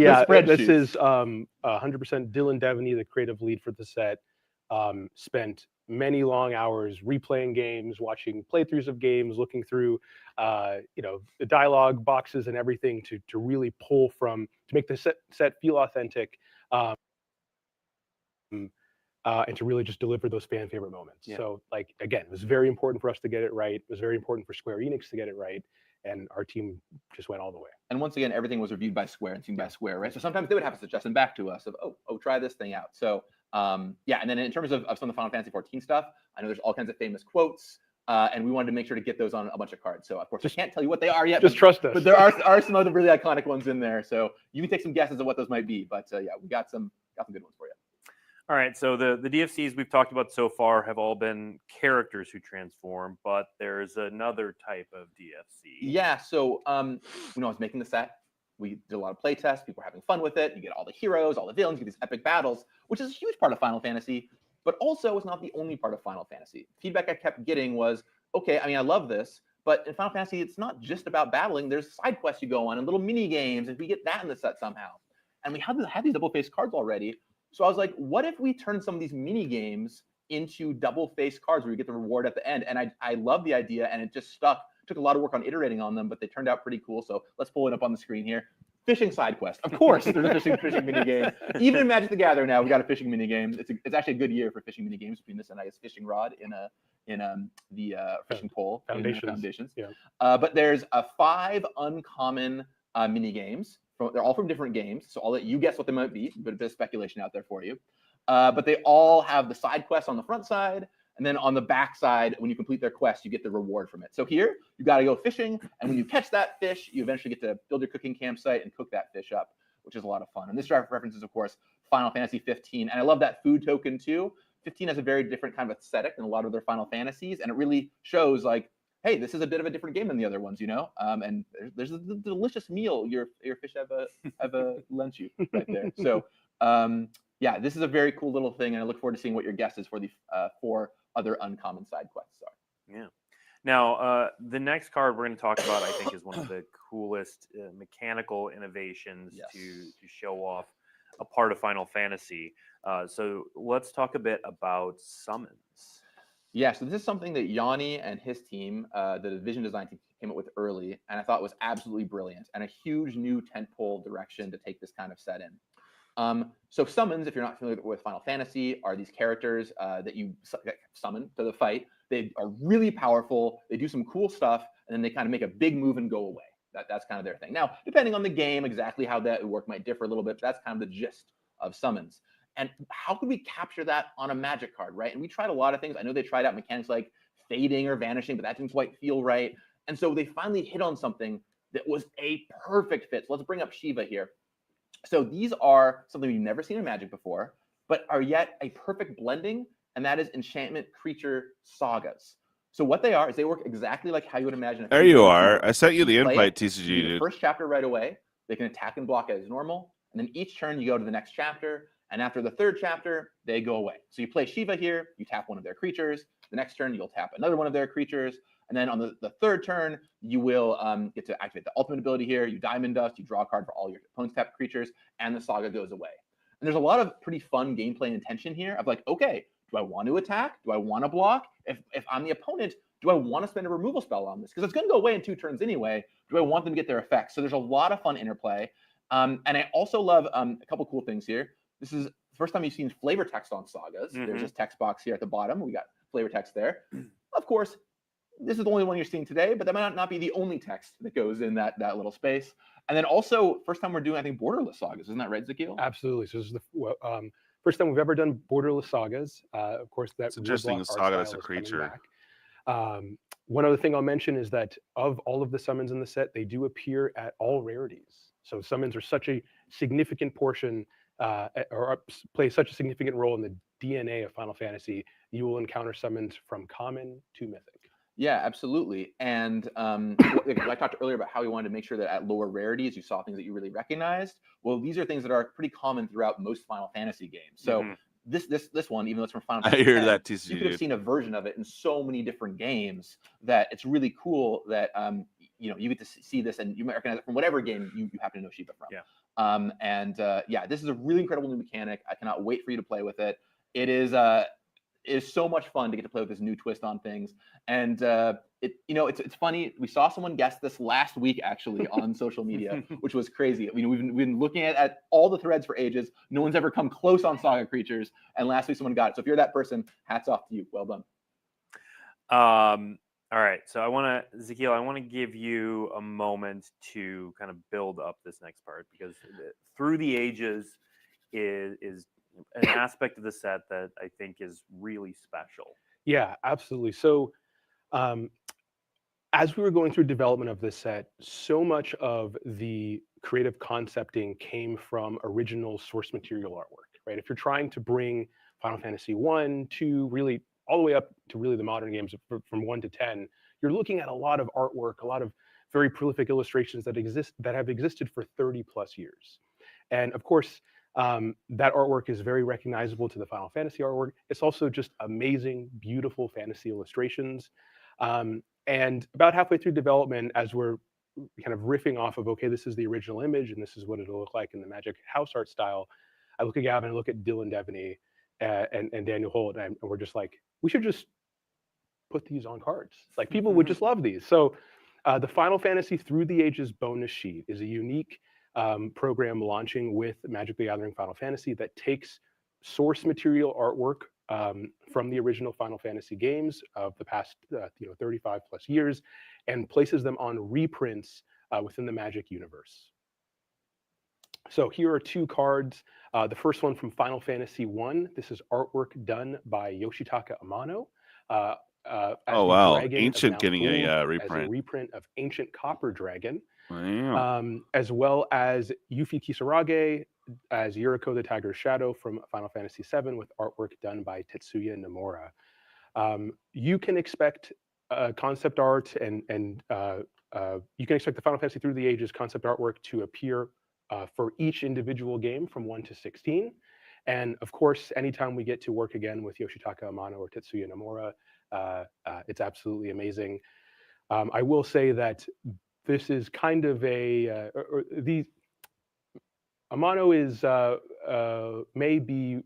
Speaker 4: This is 100% Dylan Devaney, the creative lead for the set. Spent many long hours replaying games, watching playthroughs of games, looking through the dialogue boxes and everything to really pull from, to make the set feel authentic, and to really just deliver those fan favorite moments.
Speaker 2: Yeah.
Speaker 4: So again, it was very important for us to get it right. It was very important for Square Enix to get it right, and our team just went all the way.
Speaker 3: And once again, everything was reviewed by Square and seen by Square, right? So sometimes they would have a suggestion back to us of, oh, try this thing out. So yeah, and then in terms of some of the Final Fantasy 14 stuff, I know there's all kinds of famous quotes, and we wanted to make sure to get those on a bunch of cards. So of course, I can't tell you what they are yet.
Speaker 4: Just trust us.
Speaker 3: But there are some other really iconic ones in there. So you can take some guesses of what those might be. But yeah, we got some good ones for you.
Speaker 2: All right, so the DFCs we've talked about so far have all been characters who transform, but there's another type of DFC.
Speaker 3: Yeah, so when I was making the set, we did a lot of play tests. People were having fun with it. You get all the heroes, all the villains, you get these epic battles, which is a huge part of Final Fantasy, but also it's not the only part of Final Fantasy. Feedback I kept getting was, okay, I mean, I love this, but in Final Fantasy, it's not just about battling. There's side quests you go on and little mini games, and we get that in the set somehow. And we had these double-faced cards already. So I was like, what if we turn some of these mini games into double-faced cards where you get the reward at the end? And I love the idea, and it just stuck. It took a lot of work on iterating on them, but they turned out pretty cool. So let's pull it up on the screen here. Fishing side quest. Of course, there's a fishing mini game. Even in Magic the Gathering now, we got a fishing mini game. It's actually a good year for fishing mini games between this and I guess fishing rod in the fishing pole foundations. Yeah. But there's 5 uncommon mini games. They're all from different games, so I'll let you guess what they might be. A bit of speculation out there for you. But they all have the side quests on the front side, and then on the back side, when you complete their quest, you get the reward from it. So here, you got to go fishing, and when you catch that fish, you eventually get to build your cooking campsite and cook that fish up, which is a lot of fun. And this references, of course, Final Fantasy 15, and I love that food token too. 15 has a very different kind of aesthetic than a lot of their Final Fantasies, and it really shows like, hey, this is a bit of a different game than the other ones, and there's a delicious meal your fish have a lunch you right there. So yeah, this is a very cool little thing, and I look forward to seeing what your guesses for the 4 other uncommon side quests are.
Speaker 2: Yeah. Now, the next card we're going to talk about, I think, is one of the coolest mechanical innovations to show off a part of Final Fantasy. So let's talk a bit about summons.
Speaker 3: Yeah, so this is something that Yanni and his team, the Vision Design team, came up with early, and I thought was absolutely brilliant and a huge new tentpole direction to take this kind of set in. So summons, if you're not familiar with Final Fantasy, are these characters that you summon to the fight. They are really powerful. They do some cool stuff, and then they kind of make a big move and go away. That's kind of their thing. Now, depending on the game, exactly how that work might differ a little bit, but that's kind of the gist of summons. And how could we capture that on a Magic card, right? And we tried a lot of things. I know they tried out mechanics like fading or vanishing, but that didn't quite feel right. And so they finally hit on something that was a perfect fit. So let's bring up Shiva here. So these are something we've never seen in Magic before, but are yet a perfect blending, and that is enchantment creature sagas. So what they are is they work exactly like how you would imagine.
Speaker 1: There you are. I sent you the invite, TCGDude.
Speaker 3: First chapter right away. They can attack and block as normal. And then each turn you go to the next chapter. And after the third chapter, they go away. So you play Shiva here, you tap one of their creatures. The next turn, you'll tap another one of their creatures. And then on the third turn, you will get to activate the ultimate ability here. You Diamond Dust, you draw a card for all your opponent's tapped creatures, and the saga goes away. And there's a lot of pretty fun gameplay and intention here of like, okay, do I want to attack? Do I want to block? If I'm the opponent, do I want to spend a removal spell on this? Because it's going to go away in 2 turns anyway. Do I want them to get their effects? So there's a lot of fun interplay. And I also love a couple cool things here. This is the first time you've seen flavor text on sagas. There's this text box here at the bottom. We got flavor text there. Of course, this is the only one you're seeing today, but that might not be the only text that goes in that little space. And then also, first time we're doing, I think, borderless sagas. Isn't that right, Zakil?
Speaker 4: Absolutely. So this is the first time we've ever done borderless sagas. Of course, that
Speaker 1: suggesting a saga that's a creature.
Speaker 4: One other thing I'll mention is that of all of the summons in the set, they do appear at all rarities. So summons are such a significant portion, or play such a significant role in the DNA of Final Fantasy. You will encounter summons from common to mythic.
Speaker 3: Yeah, absolutely. And I talked earlier about how we wanted to make sure that at lower rarities, you saw things that you really recognized. Well, these are things that are pretty common throughout most Final Fantasy games. So this one, even though it's from Final Fantasy
Speaker 1: I hear
Speaker 3: X,
Speaker 1: that TCG.
Speaker 3: you could have seen a version of it in so many different games that it's really cool that you get to see this and you might recognize it from whatever game you happen to know Shiva from. Yeah. This is a really incredible new mechanic. I cannot wait for you to play with it. It is so much fun to get to play with this new twist on things. And it's funny. We saw someone guess this last week actually on social media, which was crazy. We've been looking at all the threads for ages. No one's ever come close on saga creatures, and last week someone got it. So if you're that person, hats off to you. Well done.
Speaker 2: All right. So Zakil, I want to give you a moment to kind of build up this next part, because through the ages is an aspect of the set that I think is really special.
Speaker 4: Yeah, absolutely. So as we were going through development of this set, so much of the creative concepting came from original source material artwork, right? If you're trying to bring Final Fantasy 1, 2, really all the way up to really the modern games from 1 to 10, you're looking at a lot of artwork, a lot of very prolific illustrations that have existed for 30 plus years. And of course, that artwork is very recognizable to the Final Fantasy artwork. It's also just amazing, beautiful fantasy illustrations. And about halfway through development, as we're kind of riffing off of, okay, this is the original image and this is what it'll look like in the Magic house art style, I look at Gavin, I look at Dylan Devaney and Daniel Holt, and we're just like, we should just put these on cards. Like, people would just love these. So the Final Fantasy Through the Ages bonus sheet is a unique program launching with Magic the Gathering Final Fantasy that takes source material artwork from the original Final Fantasy games of the past 35 plus years and places them on reprints within the Magic universe. So here are 2 cards. The first one from Final Fantasy 1. This is artwork done by Yoshitaka Amano.
Speaker 1: Oh wow, Ancient getting a reprint.
Speaker 4: As a reprint of Ancient Copper Dragon.
Speaker 1: Wow.
Speaker 4: As well as Yuffie Kisarage as Yuriko the Tiger's Shadow from Final Fantasy VII with artwork done by Tetsuya Nomura. You can expect concept art and you can expect the Final Fantasy Through the Ages concept artwork to appear for each individual game from 1 to 16. And of course, anytime we get to work again with Yoshitaka Amano or Tetsuya Nomura, it's absolutely amazing. I will say that this is kind of Amano is may be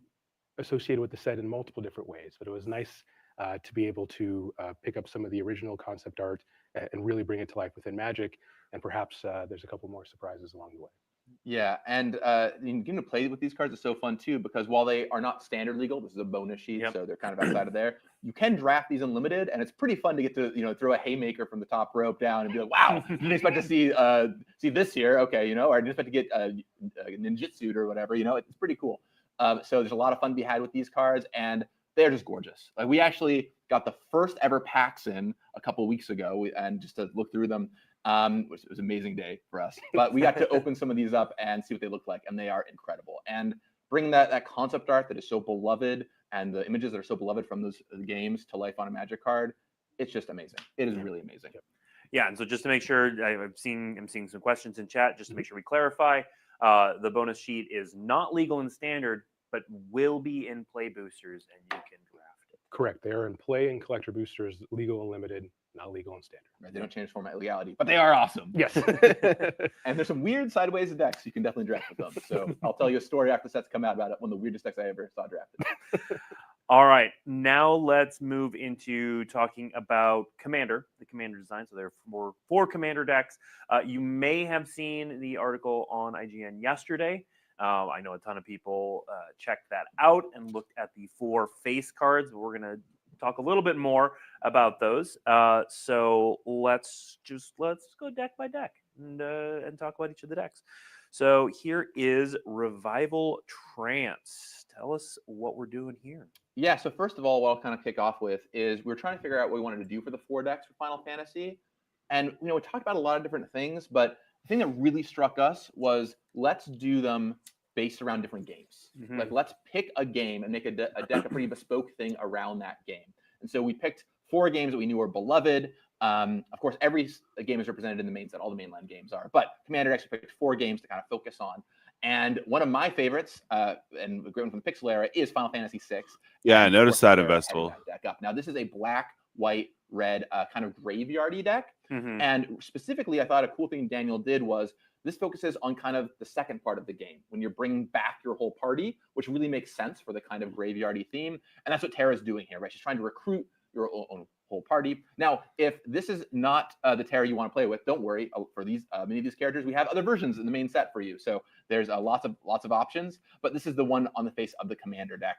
Speaker 4: associated with the set in multiple different ways, but it was nice to be able to pick up some of the original concept art and really bring it to life within Magic, and perhaps there's a couple more surprises along the way.
Speaker 3: Yeah, and getting to play with these cards is so fun too, because while they are not standard legal, this is a bonus sheet, so they're kind of outside of there. You can draft these unlimited, and it's pretty fun to get to throw a haymaker from the top rope down and be like, wow, didn't expect to see this here, okay, or I didn't expect to get a ninjutsu or whatever, it's pretty cool. So there's a lot of fun to be had with these cards, and they're just gorgeous. Like, we actually got the first ever packs in a couple of weeks ago, and just to look through them. Which was an amazing day for us. But we got to open some of these up and see what they look like, and they are incredible. And bringing that concept art that is so beloved and the images that are so beloved from those games to life on a Magic card, it's just amazing. It is really amazing.
Speaker 2: Yeah, and so just to make sure, I'm seeing some questions in chat. Just to make sure we clarify, the bonus sheet is not legal in standard, but will be in play boosters, and you can draft it.
Speaker 4: Correct. They are in play and collector boosters, legal and limited, not legal and standard.
Speaker 3: Right, they don't change format legality, but they are awesome.
Speaker 4: Yes.
Speaker 3: And there's some weird sideways decks you can definitely draft with them. So I'll tell you a story after the sets come out about it, one of the weirdest decks I ever saw drafted.
Speaker 2: All right, now let's move into talking about Commander, the Commander design. So there are four Commander decks. You may have seen the article on IGN yesterday. I know a ton of people checked that out and looked at the 4 face cards. We're going to talk a little bit more about those. So let's go deck by deck and talk about each of the decks. So here is Revival Trance. Tell us what we're doing here.
Speaker 3: Yeah, so first of all, what I'll kind of kick off with is we're trying to figure out what we wanted to do for the 4 decks for Final Fantasy. And, we talked about a lot of different things, but the thing that really struck us was let's do them based around different games.
Speaker 2: Mm-hmm.
Speaker 3: Like, let's pick a game and make a deck a pretty bespoke thing around that game. And so we picked 4 games that we knew were beloved. Of course, every game is represented in the main set. All the mainline games are. But Commander decks, we picked 4 games to kind of focus on. And one of my favorites, and a great one from the Pixel era, is Final Fantasy VI.
Speaker 1: Yeah, I noticed that INVESTABLE.
Speaker 3: Deck up. Now, this is a black, white, red kind of graveyardy deck.
Speaker 2: Mm-hmm.
Speaker 3: And specifically, I thought a cool thing Daniel did was this focuses on kind of the second part of the game, when you're bringing back your whole party, which really makes sense for the kind of graveyardy theme. And that's what Tara's doing here, right? She's trying to recruit your own whole party. Now, if this is not the Tara you want to play with, don't worry. For these many of these characters, we have other versions in the main set for you. So there's lots of options, but this is the one on the face of the Commander deck.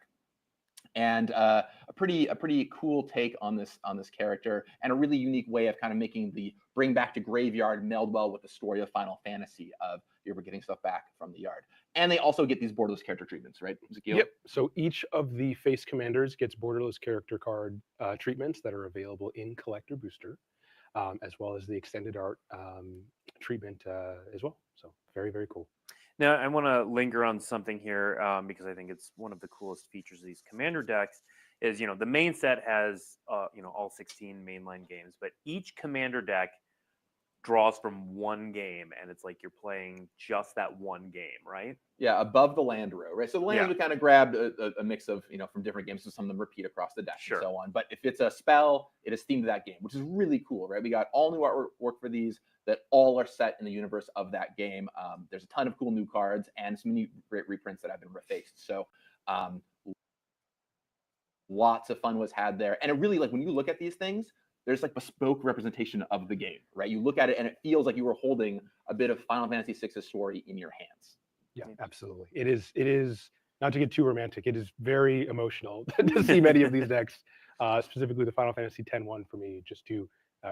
Speaker 3: And a pretty cool take on this character, and a really unique way of kind of making the bring back to graveyard meld well with the story of Final Fantasy of you're getting stuff back from the yard. And they also get these borderless character treatments, right, Zakil?
Speaker 4: Yep. So each of the face commanders gets borderless character card treatments that are available in collector booster, as well as the extended art treatment as well. So very, very cool.
Speaker 2: Now, I want to linger on something here because I think it's one of the coolest features of these Commander decks is, the main set has, all 16 mainline games, but each Commander deck draws from one game, and it's like you're playing just that one game, right?
Speaker 3: Yeah, above the land row, right? So the land row, we kind of grabbed a mix of, from different games, so some of them repeat across the deck and so on. But if it's a spell, it is themed to that game, which is really cool, right? We got all new artwork for these that all are set in the universe of that game. There's a ton of cool new cards and some new great reprints that have been refaced. So lots of fun was had there. And it really, like, when you look at these things, there's like bespoke representation of the game, right? You look at it and it feels like you were holding a bit of Final Fantasy VI's story in your hands.
Speaker 4: Yeah, absolutely. It is not to get too romantic. It is very emotional to see many of these decks, specifically the Final Fantasy X one for me, just to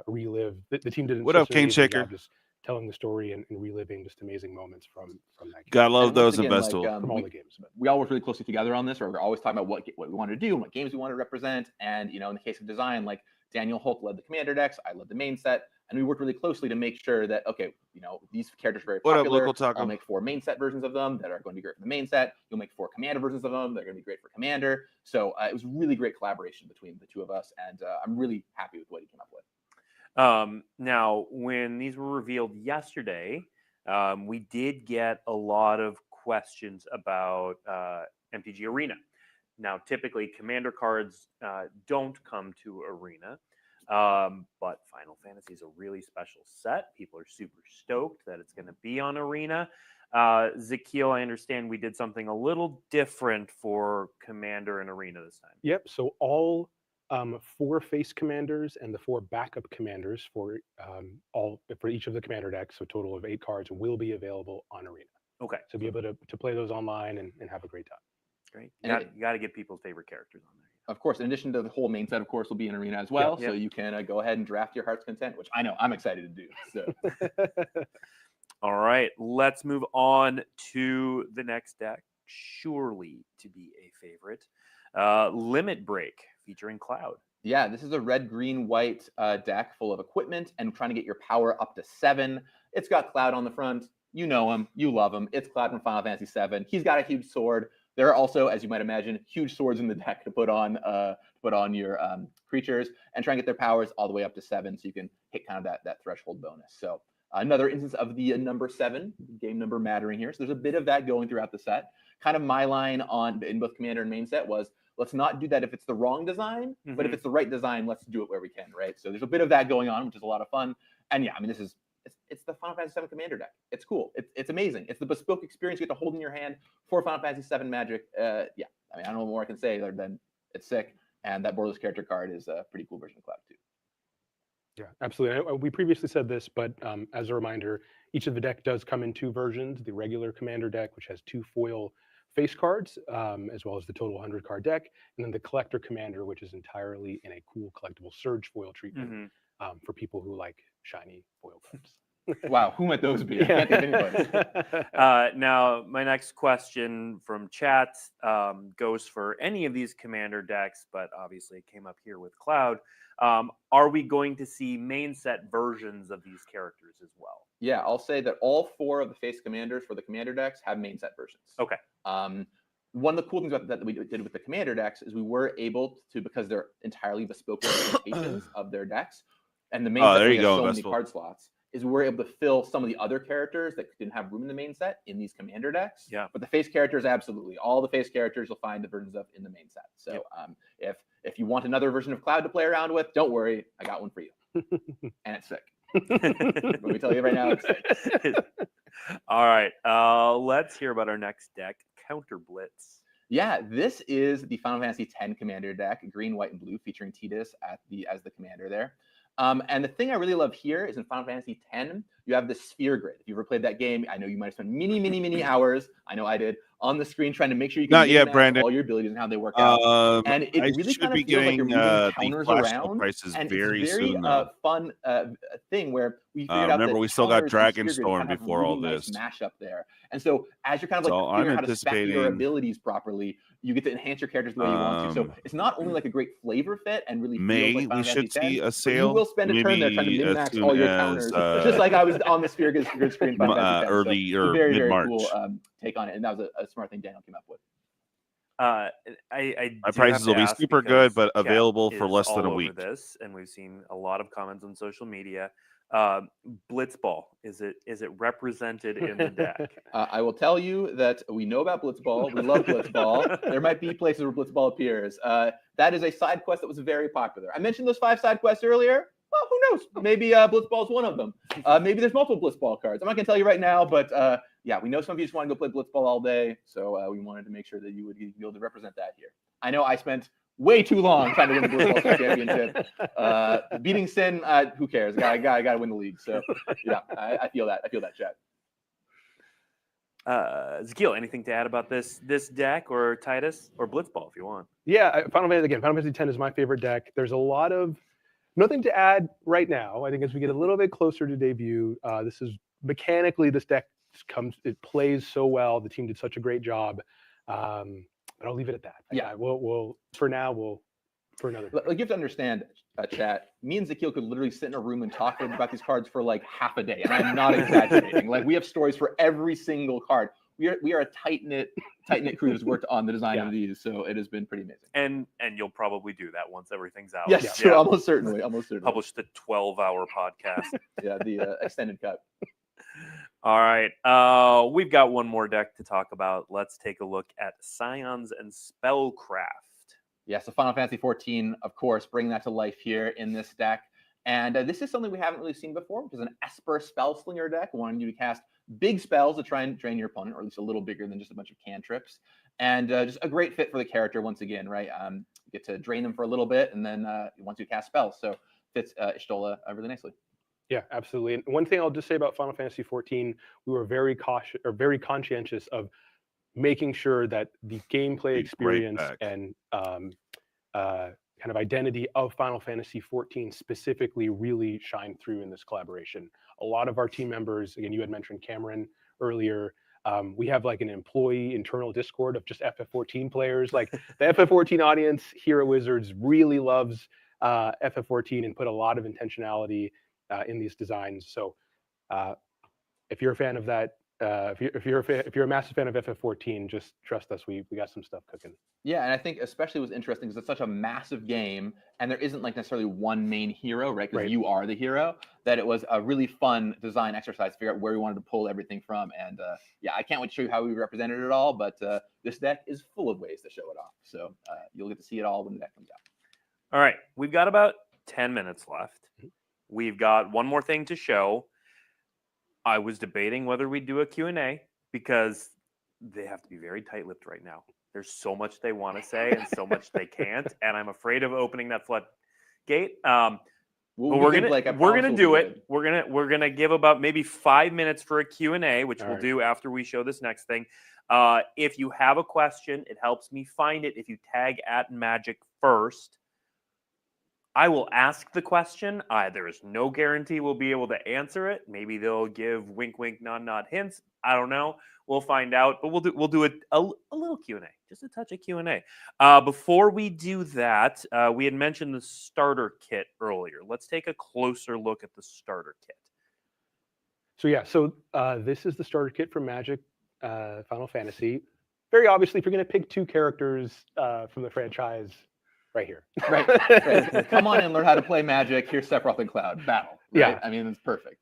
Speaker 4: relive. The team did
Speaker 1: What up, Cane Shaker?
Speaker 4: Just telling the story and reliving just amazing moments from that game.
Speaker 1: Gotta love those
Speaker 3: again,
Speaker 1: INVESTABLE.
Speaker 4: From all the games.
Speaker 3: We all work really closely together on this, or we're always talking about what we want to do and what games we want to represent. And, in the case of design, like Daniel Hulk led the Commander decks, I led the main set, and we worked really closely to make sure that, okay, these characters are very popular.
Speaker 1: What up, Local Taco?
Speaker 3: I'll make 4 main set versions of them that are going to be great for the main set. You'll make 4 Commander versions of them that are going to be great for Commander. So it was really great collaboration between the two of us, and I'm really happy with what he came up with.
Speaker 2: Now, when these were revealed yesterday, we did get a lot of questions about MTG Arena. Now, typically, Commander cards don't come to Arena, but Final Fantasy is a really special set. People are super stoked that it's going to be on Arena. Zakil, I understand we did something a little different for Commander and Arena this time.
Speaker 4: Yep. So all 4 face commanders and the 4 backup commanders for each of the Commander decks, so a total of 8 cards, will be available on Arena.
Speaker 2: Okay.
Speaker 4: So be able to play those online and have a great time.
Speaker 2: Great.
Speaker 3: And
Speaker 2: You got to get people's favorite characters on there.
Speaker 3: Of course, in addition to the whole main set, of course, will be in Arena as well.
Speaker 2: Yep.
Speaker 3: So you can go ahead and draft your heart's content, which I know I'm excited to do. So
Speaker 2: All right, let's move on to the next deck, surely to be a favorite, Limit Break, featuring Cloud.
Speaker 3: yeah, this is a red, green, white deck full of equipment and trying to get your power up to 7. It's got Cloud on the front. You know him. You love him. It's Cloud from Final Fantasy VII. He's got a huge sword. There are also, as you might imagine, huge swords in the deck to put on your creatures and try and get their powers all the way up to 7, so you can hit kind of that threshold bonus. So another instance of the number 7 game number mattering here. So there's a bit of that going throughout the set. Kind of my line in both Commander and main set was, let's not do that if it's the wrong design, but if it's the right design, let's do it where we can, right? So there's a bit of that going on, which is a lot of fun. And yeah, I mean, it's the Final Fantasy VII Commander deck. It's cool. It's amazing. It's the bespoke experience you get to hold in your hand for Final Fantasy VII Magic. Yeah, I mean, I don't know what more I can say other than it's sick. And that borderless character card is a pretty cool version of Cloud too.
Speaker 4: Yeah, absolutely. We previously said this, but as a reminder, each of the deck does come in 2 versions. The regular Commander deck, which has 2 foil face cards, as well as the total 100-card deck, and then the Collector Commander, which is entirely in a cool collectible Surge foil treatment for people who like shiny foil cards.
Speaker 3: Wow, who might those be? I can't think of anybody.
Speaker 2: Now, my next question from chat goes for any of these Commander decks, but obviously it came up here with Cloud. Are we going to see main set versions of these characters as well?
Speaker 3: Yeah, I'll say that all 4 of the face commanders for the Commander decks have main set versions.
Speaker 2: Okay.
Speaker 3: One of the cool things about that we did with the Commander decks is we were able to, because they're entirely bespoke representations of their decks, and the main set
Speaker 1: there you
Speaker 3: has
Speaker 1: go,
Speaker 3: so many
Speaker 1: Investable.
Speaker 3: card slots, is we're able to fill some of the other characters that didn't have room in the main set in these Commander decks.
Speaker 2: Yeah.
Speaker 3: But the face characters, absolutely. All the face characters you'll find the versions of in the main set. So if you want another version of Cloud to play around with, don't worry, I got one for you. And it's sick. Let me tell you right now, it's sick.
Speaker 2: All right, let's hear about our next deck, Counter Blitz.
Speaker 3: Yeah, this is the Final Fantasy X Commander deck, green, white, and blue, featuring Tidus as the commander there. And the thing I really love here is in Final Fantasy X, you have the sphere grid. If you've ever played that game, I know you might have spent many hours, I know I did, on the screen trying to make sure you can
Speaker 1: Not yet, Brandon.
Speaker 3: all your abilities and how they work out. And it really kind of feels like you're moving counters around.
Speaker 1: Prices
Speaker 3: And
Speaker 1: very
Speaker 3: it's a very
Speaker 1: soon,
Speaker 3: fun thing where we figured out
Speaker 1: remember,
Speaker 3: that
Speaker 1: we still got
Speaker 3: counters and sphere grid
Speaker 1: Dragonstorm
Speaker 3: kind of have
Speaker 1: before
Speaker 3: a
Speaker 1: all
Speaker 3: really
Speaker 1: this.
Speaker 3: nice mashup there. And so as you're kind of like
Speaker 1: So
Speaker 3: figuring
Speaker 1: I'm
Speaker 3: out how to spec your
Speaker 1: anticipating,
Speaker 3: abilities properly, you get to enhance your characters the way you want to. So it's not only like a great flavor fit and really
Speaker 1: May
Speaker 3: feels like Final
Speaker 1: we should
Speaker 3: Fantasy
Speaker 1: see
Speaker 3: X,
Speaker 1: a sale.
Speaker 3: you will spend a turn there trying to
Speaker 1: maybe
Speaker 3: min-max
Speaker 1: as soon
Speaker 3: all your
Speaker 1: as,
Speaker 3: counters, just like I was on the sphere grid screen. Final Fantasy X.
Speaker 1: early
Speaker 3: So
Speaker 1: or
Speaker 3: very, very
Speaker 1: mid-March.
Speaker 3: cool take on it, and that was a smart thing Daniel came up with.
Speaker 2: My
Speaker 1: My prices will be super good, but available for less than a week.
Speaker 2: This, and we've seen a lot of comments on social media. Blitzball, is it represented in the deck?
Speaker 3: I will tell you that we know about Blitzball. We love Blitzball. There might be places where Blitzball appears. That is a side quest that was very popular. I mentioned those 5 side quests earlier. Well, who knows? Maybe Blitzball is one of them. Maybe there's multiple Blitzball cards. I'm not going to tell you right now, but yeah, we know some of you just want to go play Blitzball all day, so we wanted to make sure that you would be able to represent that here. I know I spent way too long trying to win the Blitzball championship. Beating Sin, who cares? I got to win the league. So yeah, I feel that. I feel that, Chad.
Speaker 2: Zakil, anything to add about this deck or Titus or Blitzball if you want?
Speaker 4: Yeah, Final Fantasy X is my favorite deck. There's a lot of nothing to add right now. I think as we get a little bit closer to debut, this is mechanically this deck it plays so well. The team did such a great job. But I'll leave it at that.
Speaker 3: Yeah,
Speaker 4: we'll for another.
Speaker 3: Like you have to understand, chat. Me and Zakil could literally sit in a room and talk about these cards for like half a day, and I'm not exaggerating. Like we have stories for every single card. We are a tight knit crew that's worked on the design of these, so it has been pretty amazing.
Speaker 2: And you'll probably do that once everything's out.
Speaker 3: Yes, sure, almost certainly.
Speaker 2: Publish the 12-hour podcast.
Speaker 3: Yeah, the extended cut.
Speaker 2: All right, we've got one more deck to talk about. Let's take a look at Scions and Spellcraft.
Speaker 3: Yeah, so Final Fantasy 14, of course, bringing that to life here in this deck. And this is something we haven't really seen before, which is an Esper Spellslinger deck, wanting you to cast big spells to try and drain your opponent, or at least a little bigger than just a bunch of cantrips. And just a great fit for the character once again, right? You get to drain them for a little bit, and then once you cast spells. So fits Y'shtola really nicely.
Speaker 4: Yeah, absolutely. And one thing I'll just say about Final Fantasy 14, we were very conscientious of making sure that the gameplay experience and kind of identity of Final Fantasy 14 specifically really shine through in this collaboration. A lot of our team members, again, you had mentioned Cameron earlier, we have like an employee internal Discord of just FF14 players. Like the FF14 audience here at Wizards really loves FF14 and put a lot of intentionality in these designs. So if you're a fan of that if you're a massive fan of FF14, just trust us. We got some stuff cooking.
Speaker 3: Yeah, and I think especially what's interesting is it's such a massive game, and there isn't like necessarily one main hero, right? Because you are the hero. That it was a really fun design exercise to figure out where we wanted to pull everything from. And yeah, I can't wait to show you how we represented it all. But this deck is full of ways to show it off, so you'll get to see it all when the deck comes out.
Speaker 2: All right, we've got about 10 minutes left. We've got one more thing to show. I was debating whether we'd do a Q&A because they have to be very tight-lipped right now. There's so much they want to say and so much they can't, and I'm afraid of opening that floodgate. But we're gonna do it. We're gonna give about maybe 5 minutes for a Q&A, which we'll do after we show this next thing. If you have a question, it helps me find it. If you tag @Magic first, I will ask the question. There is no guarantee we'll be able to answer it. Maybe they'll give wink, wink, nod, nod hints. I don't know. We'll find out. But we'll do a little Q&A, just a touch of Q&A. Before we do that, we had mentioned the starter kit earlier. Let's take a closer look at the starter kit.
Speaker 4: So this is the starter kit from Magic Final Fantasy. Very obviously, if you're going to pick two characters from the franchise, right here.
Speaker 3: Right. Come on and learn how to play Magic. Here's Sephiroth and Cloud. Battle. Right?
Speaker 4: Yeah.
Speaker 3: I mean, it's perfect.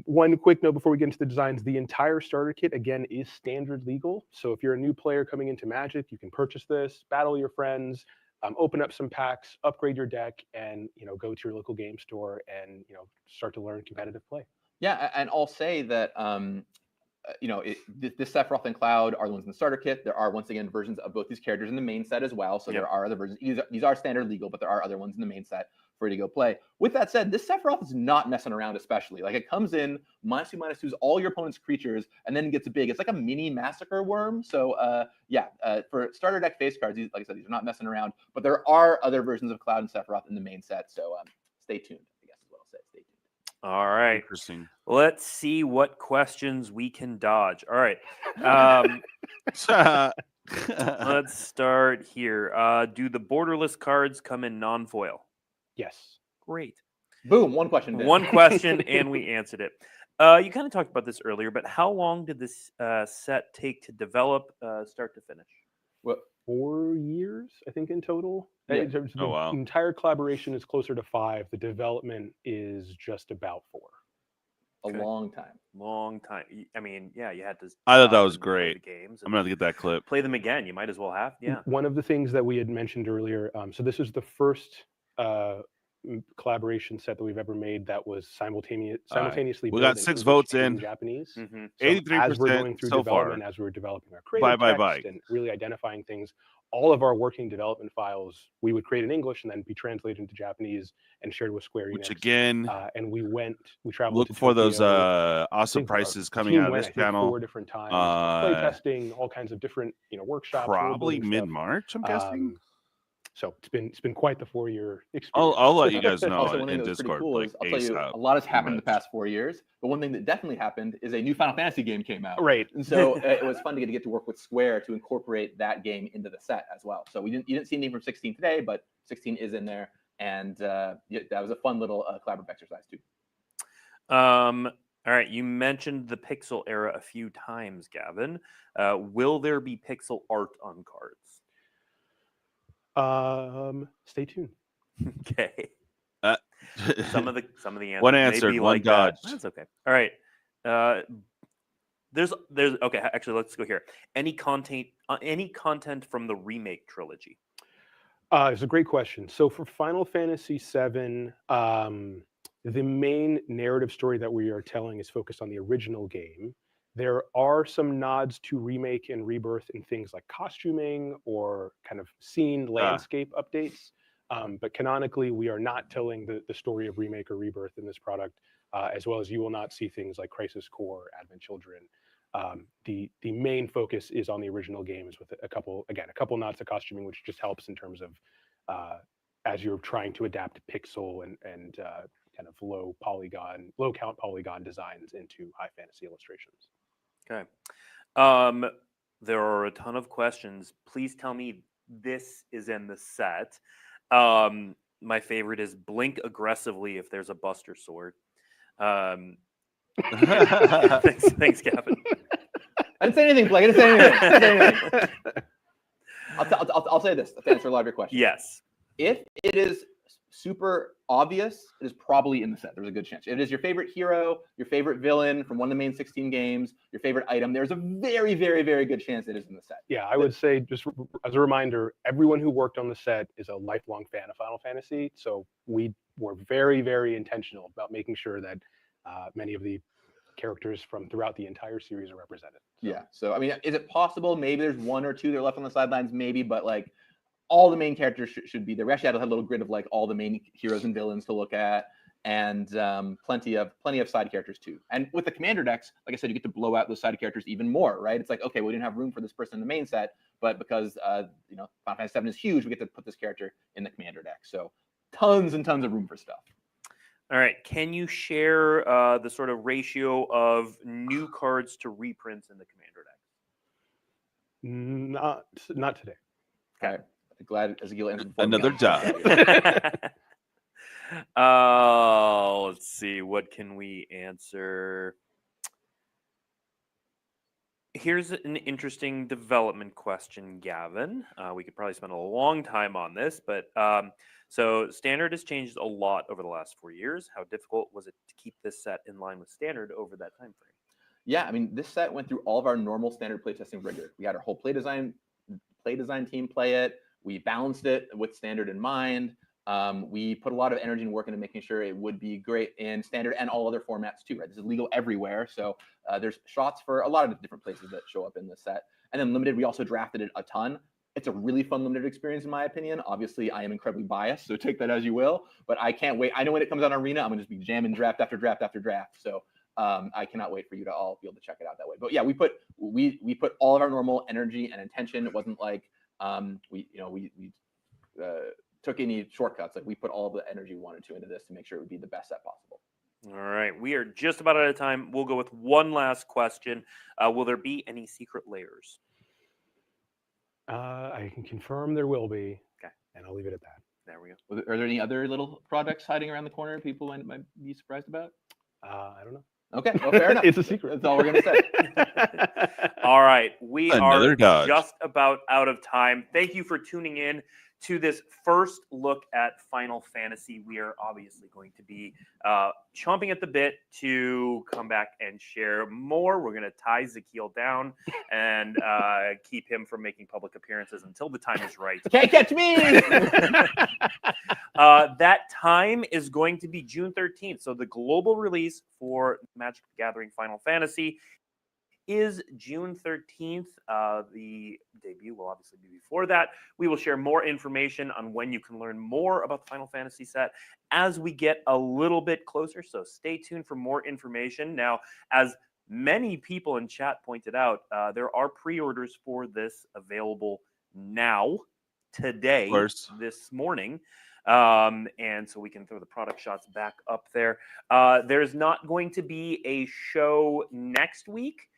Speaker 4: One quick note before we get into the designs. The entire starter kit, again, is standard legal. So if you're a new player coming into Magic, you can purchase this, battle your friends, open up some packs, upgrade your deck, and go to your local game store and start to learn competitive play.
Speaker 3: Yeah, and I'll say that this Sephiroth and Cloud are the ones in the starter kit. There are, once again, versions of both these characters in the main set as well. So there are other versions. These are standard legal, but there are other ones in the main set for you to go play. With that said, this Sephiroth is not messing around, especially. Like, it comes in, -2/-2s all your opponent's creatures, and then gets big. It's like a mini massacre worm. So, for starter deck face cards, like I said, these are not messing around. But there are other versions of Cloud and Sephiroth in the main set. So stay tuned, I guess is what I'll say. Stay tuned.
Speaker 2: All right.
Speaker 1: Interesting.
Speaker 2: Let's see what questions we can dodge. All right. Let's start here. Do the borderless cards come in non-foil?
Speaker 4: Yes.
Speaker 2: Great.
Speaker 3: Boom. One question.
Speaker 2: One question, and we answered it. You kind of talked about this earlier, but how long did this set take to develop, start to finish?
Speaker 3: Well,
Speaker 4: 4 years, I think, in total.
Speaker 3: Yeah.
Speaker 4: The entire collaboration is closer to 5. The development is just about 4.
Speaker 3: A long time.
Speaker 2: Long time. I mean, yeah, you had to.
Speaker 1: I thought that was great.
Speaker 2: Games
Speaker 1: I'm gonna have to get that clip.
Speaker 2: Play them again. You might as well have. Yeah.
Speaker 4: One of the things that we had mentioned earlier. So this is the first collaboration set that we've ever made that was simultaneously.
Speaker 1: We got 6 votes in.
Speaker 4: Japanese.
Speaker 1: 83%
Speaker 4: as we're going through
Speaker 1: so
Speaker 4: development,
Speaker 1: far.
Speaker 4: as we're developing our creative text and really identifying things, all of our working development files we would create in English and then be translated into Japanese and shared with Square Enix.
Speaker 1: Which again,
Speaker 4: and we traveled.
Speaker 1: Look for those awesome prices coming out of this channel.
Speaker 4: 4 different times, play testing, all kinds of different workshops.
Speaker 1: Probably mid-March, I'm guessing.
Speaker 4: So it's been quite the 4-year experience.
Speaker 1: I'll let you guys know
Speaker 3: Also, one thing
Speaker 1: in
Speaker 3: that was pretty
Speaker 1: Discord.
Speaker 3: cool is, I'll tell you, a lot has happened in the past 4 years. But one thing that definitely happened is a new Final Fantasy game came out.
Speaker 4: Right.
Speaker 3: And so it was fun to get to work with Square to incorporate that game into the set as well. So you didn't see anything from 16 today, but 16 is in there, and that was a fun little collaborative exercise too.
Speaker 2: All right, you mentioned the pixel era a few times, Gavin. Will there be pixel art on cards?
Speaker 4: Stay tuned.
Speaker 2: Okay. Some of the answers.
Speaker 1: One answer,
Speaker 2: may be
Speaker 1: one
Speaker 2: like
Speaker 1: dodge.
Speaker 2: That's okay. All right. There's okay. Actually, let's go here. Any content from the remake trilogy?
Speaker 4: It's a great question. So for Final Fantasy VII, the main narrative story that we are telling is focused on the original game. There are some nods to remake and rebirth in things like costuming or kind of scene landscape updates. But canonically, we are not telling the story of remake or rebirth in this product, as well as you will not see things like Crisis Core, Advent Children. The main focus is on the original games with a couple nods to costuming, which just helps in terms of as you're trying to adapt pixel and kind of low count polygon designs into high fantasy illustrations.
Speaker 2: Okay. There are a ton of questions. Please tell me this is in the set. My favorite is blink aggressively if there's a Buster Sword. Thanks, Gavin.
Speaker 3: I didn't say anything, Blake. I didn't say anything. I'll say this to answer a lot of your questions.
Speaker 2: Yes.
Speaker 3: If it is super obvious, it is probably in the set. There's a good chance. If it is your favorite hero, your favorite villain from one of the main 16 games, your favorite item, there's a very, very, very good chance it is in the set.
Speaker 4: Yeah, I would say, just as a reminder, everyone who worked on the set is a lifelong fan of Final Fantasy. So we were very, very intentional about making sure that many of the characters from throughout the entire series are represented. So.
Speaker 3: Yeah. So, I mean, is it possible? Maybe there's one or two that are left on the sidelines, maybe, but like all the main characters should be there. We actually had a little grid of like all the main heroes and villains to look at, and plenty of side characters too. And with the commander decks, like I said, you get to blow out those side characters even more, right? It's like, okay, we didn't have room for this person in the main set, but because Final Fantasy VII is huge, we get to put this character in the commander deck. So tons and tons of room for stuff.
Speaker 2: All right. Can you share the sort of ratio of new cards to reprints in the commander deck?
Speaker 4: Not today.
Speaker 3: Okay. Glad Ezekiel answered.
Speaker 1: Another job.
Speaker 2: Let's see. What can we answer? Here's an interesting development question, Gavin. We could probably spend a long time on this, but so Standard has changed a lot over the last 4 years. How difficult was it to keep this set in line with Standard over that time frame?
Speaker 3: Yeah, I mean, this set went through all of our normal Standard playtesting rigor. We had our whole play design team play it. We balanced it with Standard in mind. We put a lot of energy and work into making sure it would be great in Standard and all other formats too, right? This is legal everywhere. So there's shots for a lot of different places that show up in this set. And then Limited, we also drafted it a ton. It's a really fun Limited experience, in my opinion. Obviously, I am incredibly biased, so take that as you will. But I can't wait. I know when it comes out on Arena, I'm going to just be jamming draft after draft after draft. So I cannot wait for you to all be able to check it out that way. But yeah, we put all of our normal energy and intention. It wasn't like we took any shortcuts. Like we put all the energy we wanted to into this to make sure it would be the best set possible.
Speaker 2: All right, we are just about out of time. We'll go with one last question. Will there be any secret layers?
Speaker 4: I can confirm there will be.
Speaker 2: Okay.
Speaker 4: And I'll leave it at that.
Speaker 2: There we go.
Speaker 3: Are there any other little projects hiding around the corner people might be surprised about?
Speaker 4: I don't know.
Speaker 3: Okay, well, fair enough.
Speaker 4: It's a secret.
Speaker 3: That's all we're going to say.
Speaker 2: All right, we
Speaker 1: Another
Speaker 2: are
Speaker 1: dodge.
Speaker 2: just about out of time. Thank you for tuning in to this first look at Final Fantasy. We are obviously going to be chomping at the bit to come back and share more. We're going to tie Ezekiel down and keep him from making public appearances until the time is right.
Speaker 3: Can't catch me!
Speaker 2: That time is going to be June 13th. So the global release for Magic the Gathering Final Fantasy is June 13th. The debut will obviously be before that. We will share more information on when you can learn more about the Final Fantasy set as we get a little bit closer. So stay tuned for more information. Now, as many people in chat pointed out, there are pre-orders for this available now, today, this morning. And so we can throw the product shots back up there. There's not going to be a show next week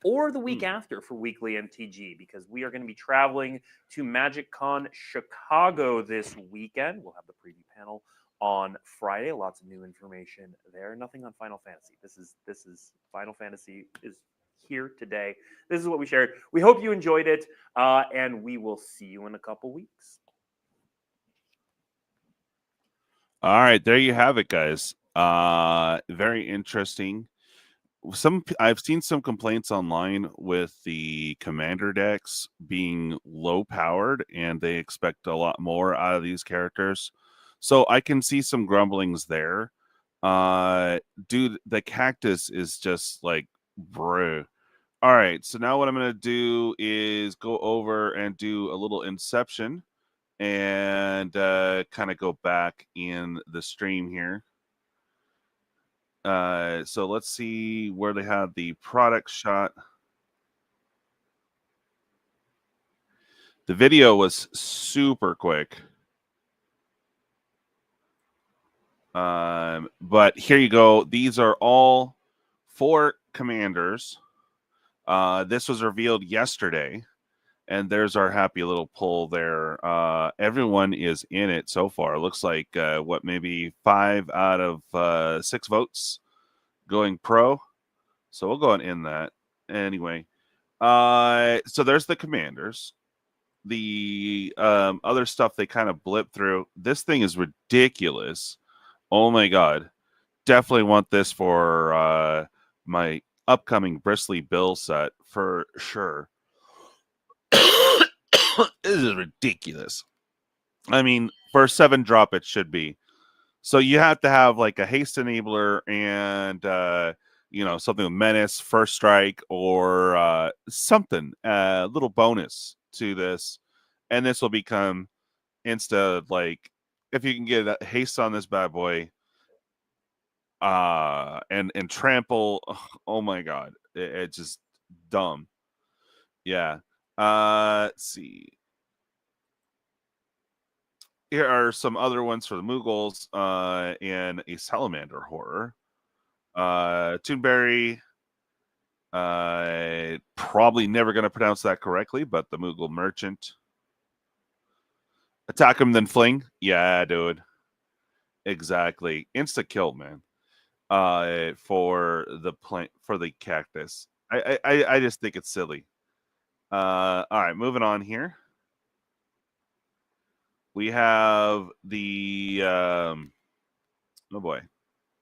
Speaker 2: or the week after for WeeklyMTG, because we are going to be traveling to MagicCon Chicago this weekend. We'll have the preview panel on Friday. Lots of new information there. Nothing on Final Fantasy. This is Final Fantasy is here today. This is what we shared. We hope you enjoyed it, and we will see you in a couple weeks.
Speaker 1: All right, there you have it, guys. Very interesting. I've seen some complaints online with the commander decks being low powered, and they expect a lot more out of these characters. So I can see some grumblings there. Dude, the cactus is just like, bruh. All right, so now what I'm going to do is go over and do a little Inception and kind of go back in the stream here. So let's see where they have the product shot. The video was super quick. But here you go. These are all 4 commanders. This was revealed yesterday. And there's our happy little poll there. Everyone is in it so far. It looks like, maybe 5 out of 6 votes going pro. So we'll go and end that. Anyway, so there's the commanders. The other stuff they kind of blip through. This thing is ridiculous. Oh my god. Definitely want this for my upcoming Bristly Bill set for sure. This is ridiculous. I mean, for a 7-drop, it should be. So you have to have like a haste enabler and something with menace, first strike, or something, a little bonus to this, and this will become insta like if you can get a haste on this bad boy, and trample. Oh my god, it's just dumb. Yeah. Let's see. Here are some other ones for the Mughals, and a Salamander horror. Toonberry. Probably never going to pronounce that correctly, but the Mughal Merchant. Attack him, then fling. Yeah, dude. Exactly. Insta kill, man. For the plant, for the cactus. I just think it's silly. All right, moving on here. We have the oh boy.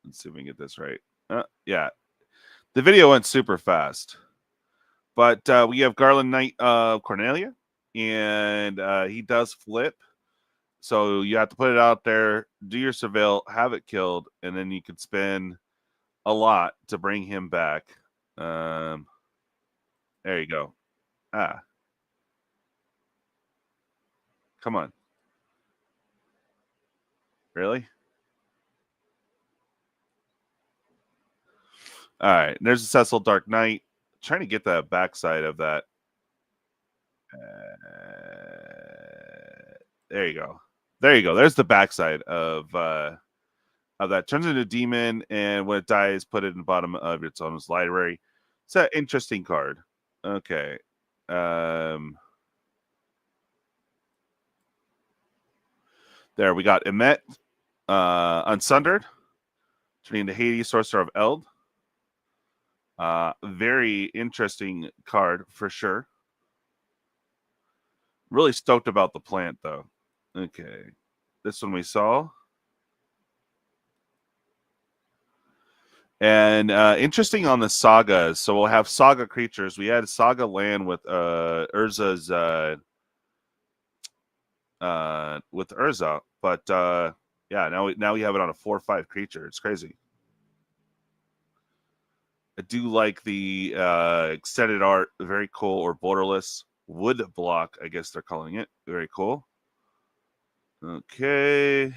Speaker 1: Let's see if we can get this right. Yeah. The video went super fast. But we have Garland Knight of Cornelia, and he does flip. So you have to put it out there, do your surveil, have it killed, and then you could spend a lot to bring him back. There you go. Come on. Really? All right. There's a Cecil Dark Knight. Trying to get the backside of that. There you go. There you go. There's the backside of that. Turns into a demon, and when it dies, put it in the bottom of its own library. It's an interesting card. Okay. There we got Emet, Unsundered, turning into Hades, Sorcerer of Eld. Very interesting card for sure. Really stoked about the plant though. Okay. This one we saw. And interesting on the sagas. So we'll have saga creatures. We had saga land with Urza's with Urza, but yeah, now we have it on a 4/5 creature. It's crazy. I do like the extended art, very cool, or borderless wood block, I guess they're calling it. Very cool. Okay.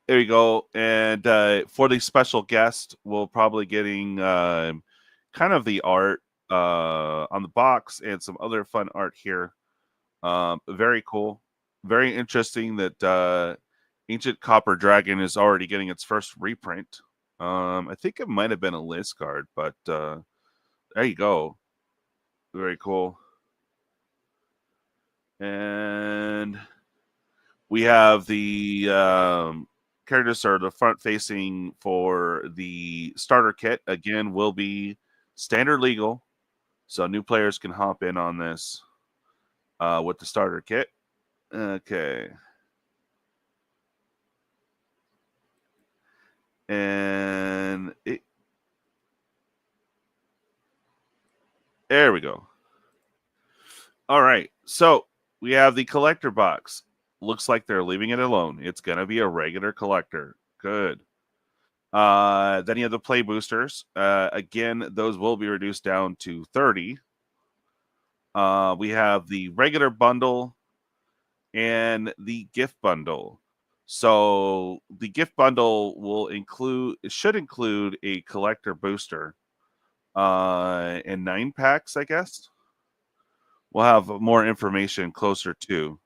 Speaker 1: There you go. And for the special guest, we'll probably getting kind of the art on the box and some other fun art here. Very cool. Very interesting that Ancient Copper Dragon is already getting its first reprint. I think it might have been a list card, but there you go. Very cool. And we have the characters are the front facing for the starter kit. Again, will be standard legal, so new players can hop in on this with the starter kit. Okay. And there we go. All right. So we have the collector box. Looks like they're leaving it alone. It's going to be a regular collector. Good. Then you have the play boosters. Again, those will be reduced down to 30. We have the regular bundle and the gift bundle. So the gift bundle should include a collector booster and 9 packs, I guess. We'll have more information closer to.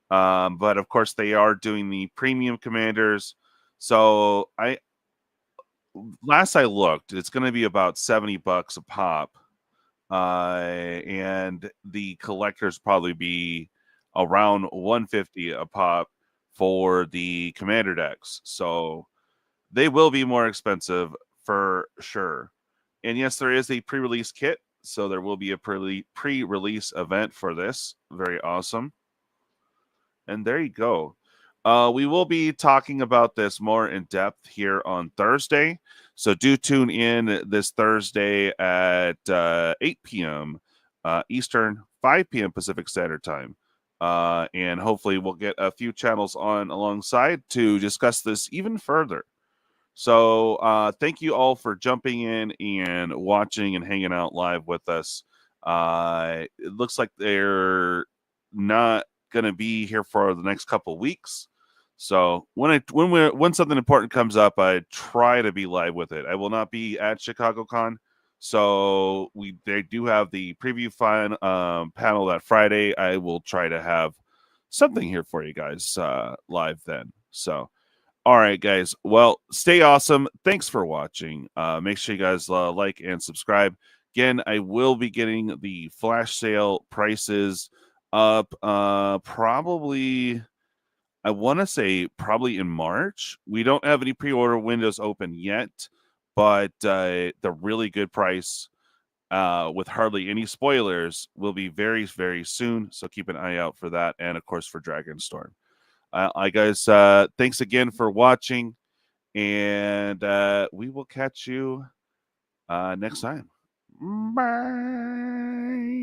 Speaker 1: But of course, they are doing the premium commanders. So last I looked, it's going to be about $70 a pop. And the collectors probably be around $150 a pop for the commander decks. So they will be more expensive for sure. And yes, there is a pre-release kit, so there will be a pre-release event for this. Very awesome. And there you go. We will be talking about this more in depth here on Thursday. So do tune in this Thursday at 8 p.m. Eastern, 5 p.m. Pacific Standard Time. And hopefully we'll get a few channels on alongside to discuss this even further. So thank you all for jumping in and watching and hanging out live with us. It looks like they're not going to be here for the next couple weeks. So when something important comes up, I try to be live with it. I will not be at ChicagoCon. So they do have the preview panel that Friday. I will try to have something here for you guys live then. So. All right, guys. Well, stay awesome. Thanks for watching. Make sure you guys like and subscribe. Again, I will be getting the flash sale prices up probably, I want to say probably in March. We don't have any pre-order windows open yet, but the really good price with hardly any spoilers will be very, very soon. So keep an eye out for that. And, of course, for Dragonstorm. Guys, thanks again for watching, and we will catch you next time. Bye.